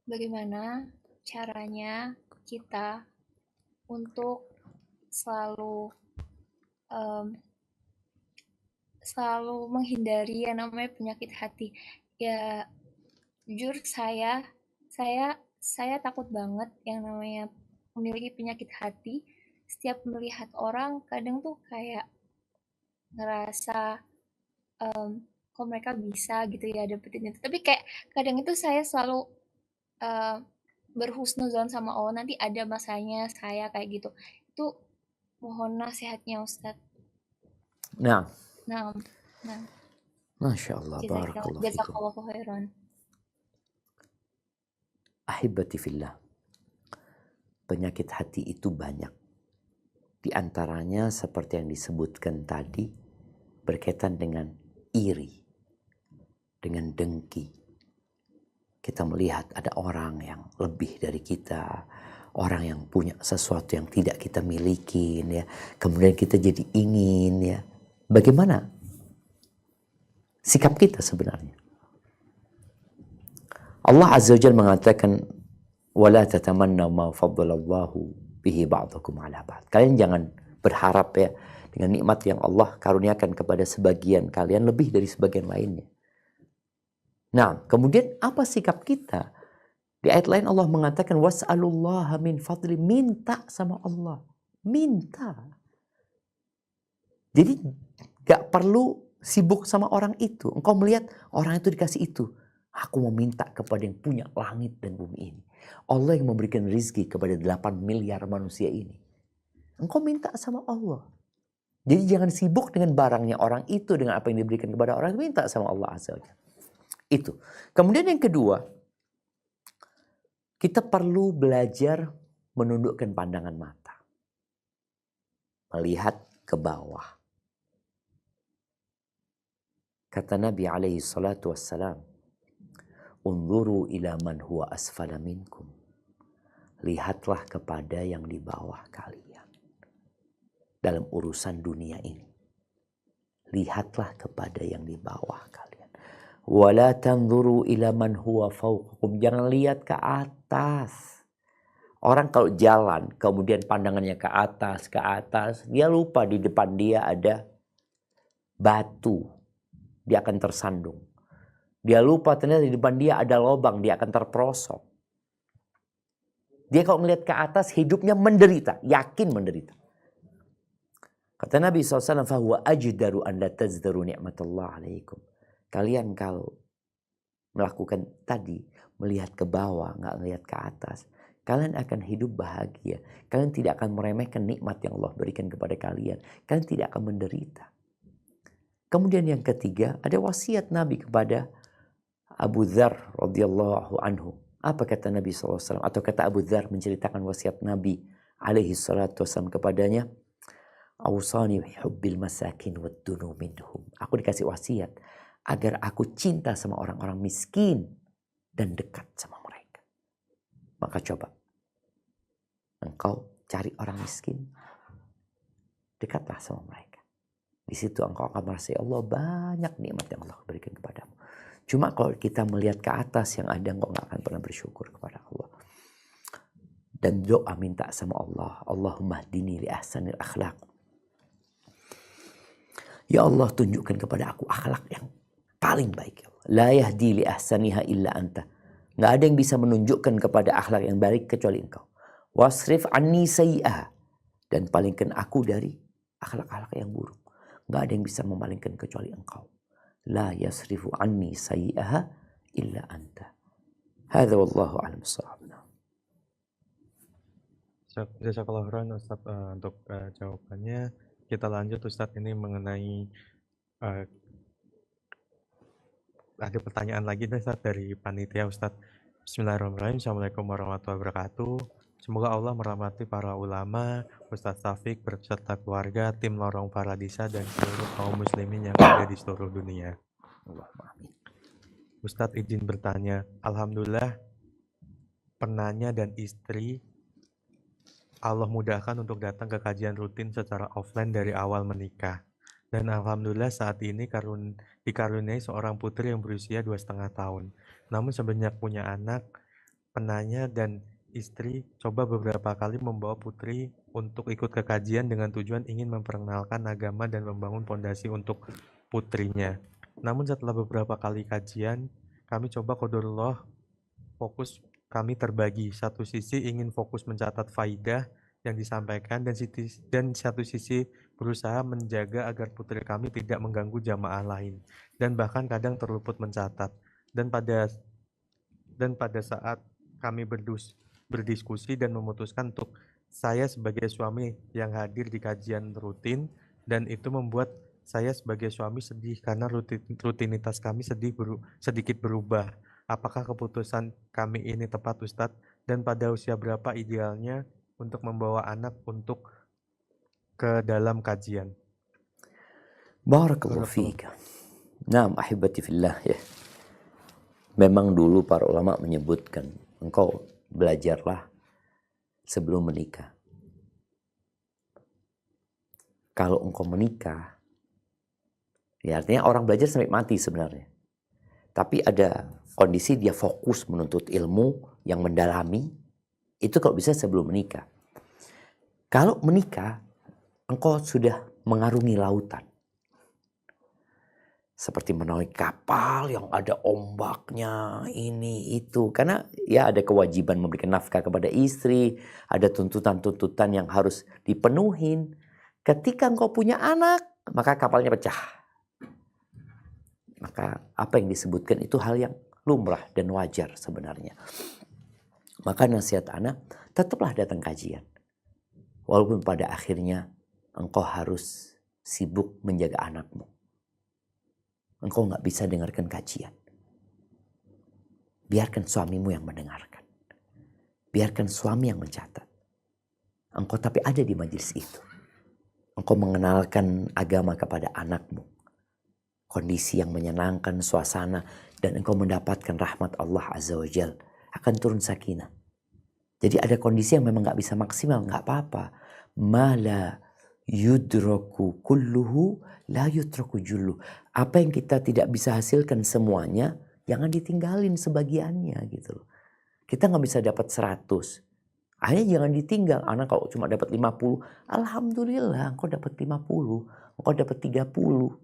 bagaimana caranya kita untuk selalu menghindari yang namanya penyakit hati? Ya, jujur saya takut banget yang namanya memiliki penyakit hati. Setiap melihat orang kadang tuh kayak ngerasa kok mereka bisa gitu ya dapetin itu. Tapi kayak kadang itu saya selalu berhusnuzon sama Allah, nanti ada masanya saya kayak gitu. Itu mohon nasihatnya Ustadz. nah, Nah, Masya Allah, barakallahu fikum. jazakallahu khairan. Ahibati fillah. Penyakit hati itu banyak. Di antaranya seperti yang disebutkan tadi, berkaitan dengan iri, dengan dengki. Kita melihat ada orang yang lebih dari kita, orang yang punya sesuatu yang tidak kita miliki, ya. Kemudian kita jadi ingin, ya. Bagaimana sikap kita sebenarnya? Allah Azza wa Jalla mengatakan, wala tatamannaw ma faddalallahu bihi ba'dakum 'ala ba'd. Kalian jangan berharap ya dengan nikmat yang Allah karuniakan kepada sebagian kalian lebih dari sebagian lainnya. Nah, kemudian apa sikap kita? Di ayat lain Allah mengatakan was'alullaha min fadli, minta sama Allah. Minta. Jadi gak perlu sibuk sama orang itu. Engkau melihat orang itu dikasih itu. Aku mau minta kepada yang punya langit dan bumi ini. Allah yang memberikan rizki kepada 8 miliar manusia ini. Engkau minta sama Allah. Jadi jangan sibuk dengan barangnya orang itu, dengan apa yang diberikan kepada orang, minta sama Allah Azza wa Jalla. Itu. Kemudian yang kedua, kita perlu belajar menundukkan pandangan mata. Melihat ke bawah. Kata Nabi alaihi salatu wassalam, unzuru ila man huwa asfala minkum. Lihatlah kepada yang di bawah kalian. Dalam urusan dunia ini. Lihatlah kepada yang di bawah kalian. Wala tanzuru ila man huwa fawqakum. Jangan lihat ke atas. Orang kalau jalan kemudian pandangannya ke atas, dia lupa di depan dia ada batu. Dia akan tersandung. Dia lupa ternyata di depan dia ada lubang, dia akan terperosok. Dia kalau melihat ke atas hidupnya menderita, yakin menderita. Kata Nabi SAW, fahuwa ajdaru an la tazdaru ni'matullah alaikum. Kalian kalau melakukan tadi, melihat ke bawah, nggak melihat ke atas, kalian akan hidup bahagia. Kalian tidak akan meremehkan nikmat yang Allah berikan kepada kalian. Kalian tidak akan menderita. Kemudian yang ketiga, ada wasiat Nabi kepada Abu Dzar radhiyallahu anhu. Apa kata Nabi SAW? Atau kata Abu Dzar menceritakan wasiat Nabi alaihi salatu wasallam kepadanya. Awsani hubbil masakin wad dunu minhum. Aku dikasih wasiat agar aku cinta sama orang-orang miskin dan dekat sama mereka. Maka coba engkau cari orang miskin, dekatlah sama mereka. Di situ engkau akan merasa, ya Allah banyak nikmat yang Allah berikan kepadamu. Cuma kalau kita melihat ke atas yang ada, engkau gak akan pernah bersyukur kepada Allah. Dan doa minta sama Allah, Allahumma hdini li ahsanil akhlaq. Ya Allah, tunjukkan kepada aku akhlak yang paling baik. Ya Allah. La yahdi li ahsaniha illa anta. Gak ada yang bisa menunjukkan kepada akhlak yang baik kecuali engkau. Wasrif anni sayyi'ah. Dan palingkan aku dari akhlak-akhlak yang buruk. Gak ada yang bisa memalingkan kecuali engkau. La yasrifu anni sayyi'aha illa anta. Hadza wallahu a'lam bissawab. Jazakallahu khairan Ustaz untuk jawabannya. Kita lanjut Ustaz, ini mengenai ada pertanyaan lagi nih Ustaz dari panitia Ustaz. Bismillahirrahmanirrahim. Assalamualaikum warahmatullahi wabarakatuh. Semoga Allah merahmati para ulama, Ustadz Taufik berserta keluarga, tim Lorong Paradisa dan seluruh kaum muslimin yang ada di seluruh dunia. Ustadz izin bertanya, alhamdulillah penanya dan istri Allah mudahkan untuk datang ke kajian rutin secara offline dari awal menikah. Dan alhamdulillah saat ini dikaruniai seorang putri yang berusia 2,5 tahun. Namun semenjak punya anak, penanya dan istri coba beberapa kali membawa putri untuk ikut ke kajian dengan tujuan ingin memperkenalkan agama dan membangun fondasi untuk putrinya. Namun setelah beberapa kali kajian, kami coba qadarullah fokus kami terbagi. Satu sisi ingin fokus mencatat faidah yang disampaikan dan satu sisi berusaha menjaga agar putri kami tidak mengganggu jamaah lain dan bahkan kadang terluput mencatat. Dan pada saat kami berdiskusi dan memutuskan untuk saya sebagai suami yang hadir di kajian rutin, dan itu membuat saya sebagai suami sedih karena rutinitas kami sedikit berubah. Apakah keputusan kami ini tepat Ustadz? Dan pada usia berapa idealnya untuk membawa anak untuk ke dalam kajian? Barakallahu fiik. Naam ahibati fillah ya. Memang dulu para ulama menyebutkan, engkau belajarlah sebelum menikah. Kalau engkau menikah, ya artinya orang belajar sampai mati sebenarnya. Tapi ada kondisi dia fokus menuntut ilmu yang mendalami, itu kalau bisa sebelum menikah. Kalau menikah, engkau sudah mengarungi lautan. Seperti menaiki kapal yang ada ombaknya, ini, itu. Karena ya ada kewajiban memberikan nafkah kepada istri, ada tuntutan-tuntutan yang harus dipenuhin. Ketika engkau punya anak, maka kapalnya pecah. Maka apa yang disebutkan itu hal yang lumrah dan wajar sebenarnya. Maka nasihat anak, tetaplah datang kajian. Walaupun pada akhirnya engkau harus sibuk menjaga anakmu. Engkau gak bisa dengarkan kajian. Biarkan suamimu yang mendengarkan. Biarkan suami yang mencatat. Engkau tapi ada di majelis itu. Engkau mengenalkan agama kepada anakmu. Kondisi yang menyenangkan, suasana, dan engkau mendapatkan rahmat Allah Azza wa Jal, akan turun sakinah. Jadi ada kondisi yang memang gak bisa maksimal, gak apa-apa. Ma la yudraku kulluhu la yutraku jullu. Apa yang kita tidak bisa hasilkan semuanya, jangan ditinggalin sebagiannya gitu loh. Kita gak bisa dapat 100. Akhirnya jangan ditinggal. Anak kalau cuma dapat 50, alhamdulillah engkau dapat 50, engkau dapat 30.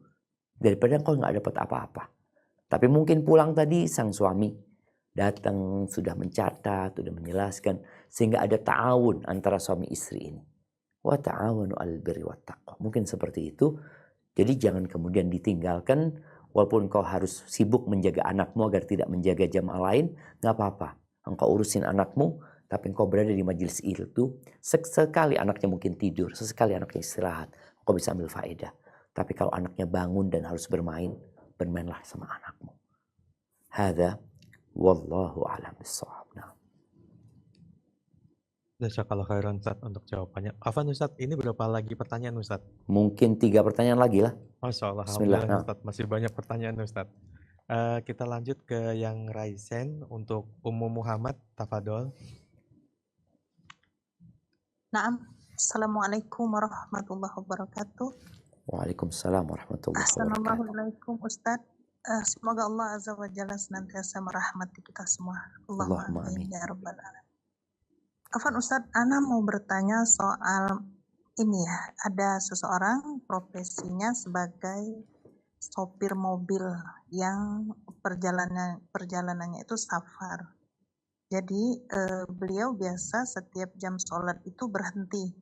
Daripada engkau gak dapat apa-apa. Tapi mungkin pulang tadi sang suami datang, sudah mencatat, sudah menjelaskan. Sehingga ada ta'awun antara suami istri ini. Wa ta'awanu 'alal birri wat taqwa. Mungkin seperti itu. Jadi jangan kemudian ditinggalkan. Walaupun engkau harus sibuk menjaga anakmu agar tidak menjaga jamaah lain. Gak apa-apa. Engkau urusin anakmu. Tapi engkau berada di majelis itu. Sesekali anaknya mungkin tidur. Sesekali anaknya istirahat. Engkau bisa ambil faedah. Tapi kalau anaknya bangun dan harus bermain, bermainlah sama anakmu. Hadza wallahu a'lam bissawab. Jazakallahu khairan Ustaz untuk jawabannya. Afwan Ustaz, ini berapa lagi pertanyaan Ustaz? Mungkin 3 pertanyaan lagi lah. Masya Allah, Bismillah. alhamdulillah Ustaz, masih banyak pertanyaan Ustaz. Kita lanjut ke yang Raisen untuk Ummu Muhammad, tafadol. Naam. Assalamualaikum warahmatullahi wabarakatuh. Waalaikumsalam warahmatullahi wabarakatuh. Assalamualaikum Ustadz. Semoga Allah Azza wa Jalla senantiasa merahmati kita semua. Allahumma Allahumma amin amin. ya rabbal alamin. Afwan Ustadz, Ana mau bertanya soal ini ya. Ada seseorang profesinya sebagai sopir mobil yang perjalanannya itu safar. Jadi beliau biasa setiap jam sholat itu berhenti.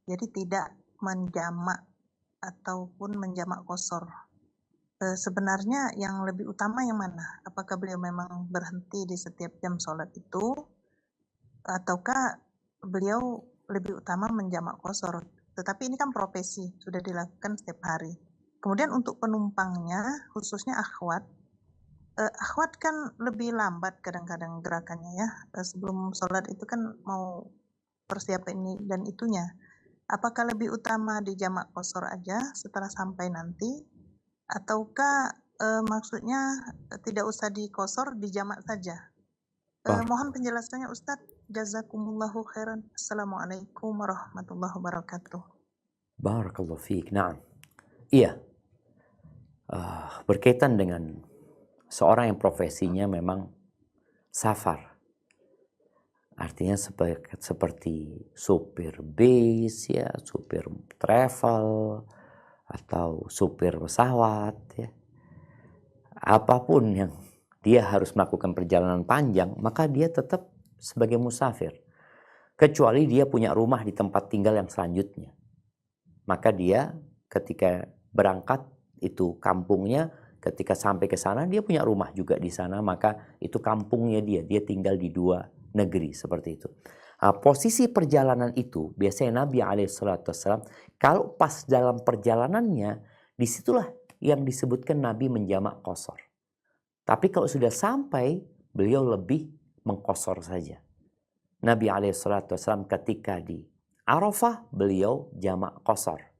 Jadi tidak menjamak ataupun menjamak qashar. Sebenarnya yang lebih utama yang mana? Apakah beliau memang berhenti di setiap jam sholat itu, ataukah beliau lebih utama menjamak qashar? Tetapi ini kan profesi, sudah dilakukan setiap hari. Kemudian untuk penumpangnya, khususnya akhwat kan lebih lambat kadang-kadang gerakannya ya. Sebelum sholat itu kan mau persiapan ini dan itunya. Apakah lebih utama di jamak qashar aja setelah sampai nanti, ataukah maksudnya tidak usah di qashar, di jamak saja? Mohon penjelasannya Ustadz. Jazakumullahu khairan. Assalamualaikum warahmatullahi wabarakatuh. Barakallahu fiik. Naam. Iya. Berkaitan dengan seorang yang profesinya memang safar. Artinya seperti supir bis ya, supir travel atau supir pesawat ya. Apapun yang dia harus melakukan perjalanan panjang, maka dia tetap sebagai musafir. Kecuali dia punya rumah di tempat tinggal yang selanjutnya. Maka dia ketika berangkat itu kampungnya, ketika sampai ke sana dia punya rumah juga di sana, maka itu kampungnya dia tinggal di dua negeri seperti itu. Posisi perjalanan itu biasanya Nabi SAW kalau pas dalam perjalanannya, disitulah yang disebutkan Nabi menjamak qashar. Tapi kalau sudah sampai, beliau lebih mengqashar saja. Nabi SAW ketika di Arafah beliau jamak qashar.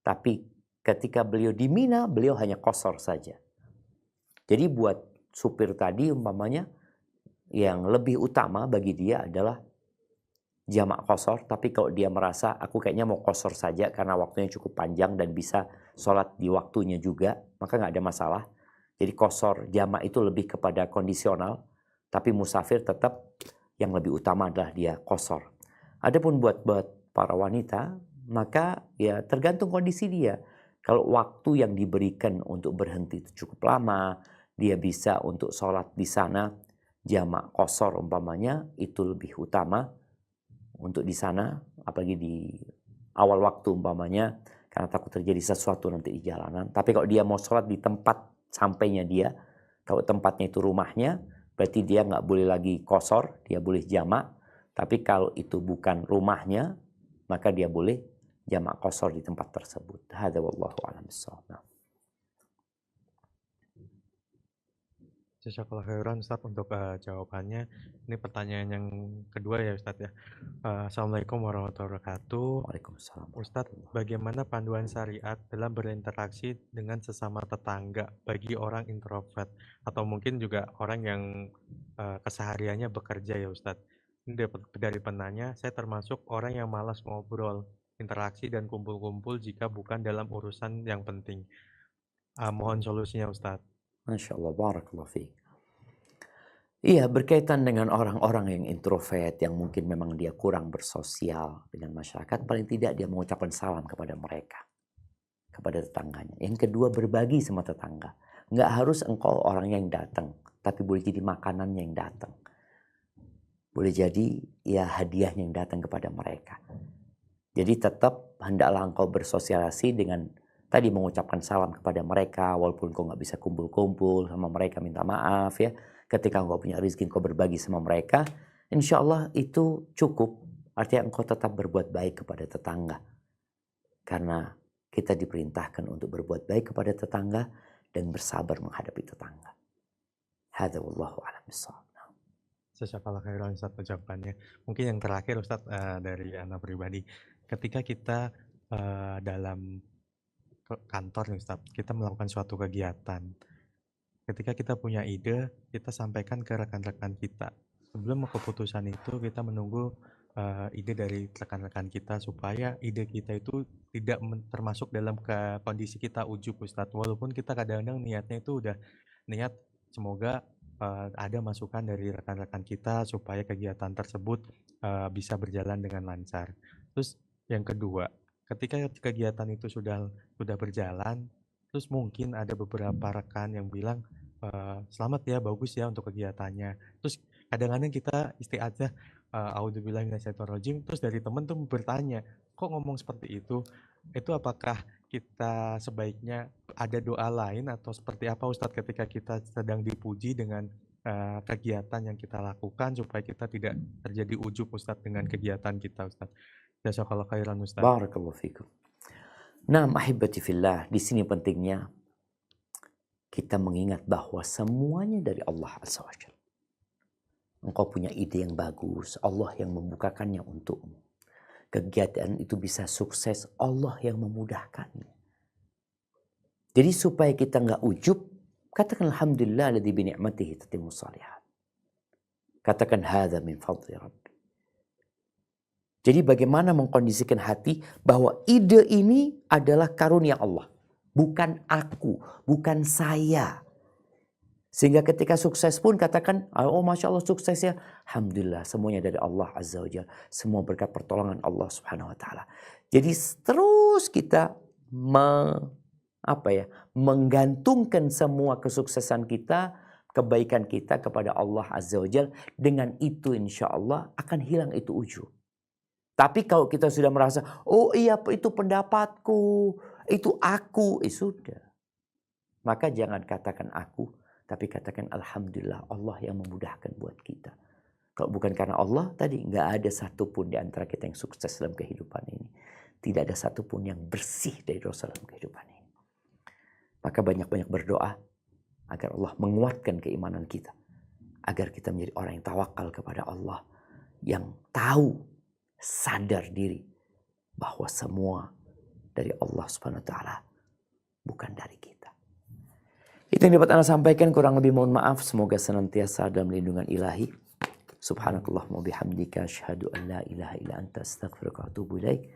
Tapi ketika beliau di Mina, beliau hanya qashar saja. Jadi buat supir tadi umpamanya, yang lebih utama bagi dia adalah jamak qashar. Tapi kalau dia merasa aku kayaknya mau qashar saja karena waktunya cukup panjang dan bisa sholat di waktunya juga, maka nggak ada masalah. Jadi qashar jamak itu lebih kepada kondisional. Tapi musafir tetap yang lebih utama adalah dia qashar. Adapun buat para wanita, maka ya tergantung kondisi dia. Kalau waktu yang diberikan untuk berhenti itu cukup lama, dia bisa untuk sholat di sana, jamak qashar umpamanya itu lebih utama untuk di sana, apalagi di awal waktu umpamanya, karena takut terjadi sesuatu nanti di jalanan. Tapi kalau dia mau sholat di tempat sampainya dia, kalau tempatnya itu rumahnya, berarti dia nggak boleh lagi qashar, dia boleh jamak. Tapi kalau itu bukan rumahnya, maka dia boleh jamak qashar di tempat tersebut. Hadza wallahu a'lam bissawab. Jazakallah khairan Ustadz untuk jawabannya. Ini pertanyaan yang kedua ya Ustadz ya. Assalamualaikum warahmatullahi wabarakatuh. Waalaikumsalam. Ustadz, bagaimana panduan syariat dalam berinteraksi dengan sesama tetangga bagi orang introvert atau mungkin juga orang yang kesehariannya bekerja ya Ustadz? Ini dari penanya, saya termasuk orang yang malas ngobrol, interaksi dan kumpul-kumpul jika bukan dalam urusan yang penting. Mohon solusinya Ustadz. Masya Allah, barakallahu fiik. Iya, berkaitan dengan orang-orang yang introvert, yang mungkin memang dia kurang bersosial dengan masyarakat, paling tidak dia mengucapkan salam kepada mereka, kepada tetangganya. Yang kedua, berbagi sama tetangga. Nggak harus engkau orang yang datang, tapi boleh jadi makanannya yang datang. Boleh jadi ya hadiahnya yang datang kepada mereka. Jadi tetap hendaklah engkau bersosialisasi dengan tadi mengucapkan salam kepada mereka, walaupun kau nggak bisa kumpul-kumpul sama mereka, minta maaf ya. Ketika engkau punya rezeki, engkau berbagi sama mereka, insya Allah itu cukup. Artinya engkau tetap berbuat baik kepada tetangga. Karena kita diperintahkan untuk berbuat baik kepada tetangga dan bersabar menghadapi tetangga. Hadza wallahu a'lam bissawab. Jazakallah khairan Ustadz jawabannya. Mungkin yang terakhir Ustadz dari Ana pribadi. Ketika kita dalam kantor nih Ustadz, kita melakukan suatu kegiatan. Ketika kita punya ide, kita sampaikan ke rekan-rekan kita. Sebelum keputusan itu, kita menunggu ide dari rekan-rekan kita supaya ide kita itu tidak termasuk dalam kondisi kita ujub Ustadz. Walaupun kita kadang-kadang niatnya itu udah niat semoga ada masukan dari rekan-rekan kita supaya kegiatan tersebut bisa berjalan dengan lancar. Terus yang kedua, ketika kegiatan itu sudah berjalan, terus mungkin ada beberapa rekan yang bilang selamat ya, bagus ya untuk kegiatannya. Terus kadang-kadang kita istiadatnya A'udzubillahi minasyaitonirrajim, terus dari temen tuh bertanya, kok ngomong seperti itu? Itu apakah kita sebaiknya ada doa lain atau seperti apa Ustadz ketika kita sedang dipuji dengan kegiatan yang kita lakukan supaya kita tidak terjadi ujub Ustadz dengan kegiatan kita Ustadz. Jazakallah khairan Ustadz. Barakallahu fikum. Nah, ahibati fillah, di sini pentingnya kita mengingat bahwa semuanya dari Allah Azza wa Jalla. Engkau punya ide yang bagus, Allah yang membukakannya untukmu. Kegiatan itu bisa sukses, Allah yang memudahkannya. Jadi supaya kita nggak ujub, katakan alhamdulillah alladzi bi ni'matihi tatimmu shalihat. Katakan hadza min fadli rabbi. Jadi bagaimana mengkondisikan hati bahwa ide ini adalah karunia Allah, bukan aku, bukan saya. Sehingga ketika sukses pun katakan, oh Masya Allah sukses ya. Alhamdulillah semuanya dari Allah Azza wa Jalla. Semua berkat pertolongan Allah Subhanahu wa Ta'ala. Jadi terus kita menggantungkan semua kesuksesan kita, kebaikan kita kepada Allah Azza wa Jalla. Dengan itu insya Allah akan hilang itu ujub. Tapi kalau kita sudah merasa, oh iya itu pendapatku, itu aku, sudah. Maka jangan katakan aku, tapi katakan alhamdulillah Allah yang memudahkan buat kita. Kalau bukan karena Allah tadi nggak ada satupun di antara kita yang sukses dalam kehidupan ini. Tidak ada satupun yang bersih dari dosa dalam kehidupan ini. Maka banyak-banyak berdoa agar Allah menguatkan keimanan kita. Agar kita menjadi orang yang tawakal kepada Allah. Yang tahu, sadar diri bahwa semua dari Allah Subhanahu wa Ta'ala, bukan dari kita. Itu yang dapat Anda sampaikan, kurang lebih mohon maaf. Semoga senantiasa dalam lindungan ilahi. Subhanakallahumma bihamdika asyhadu an la ilaha illa anta astaghfiruka wa atubu ilaik.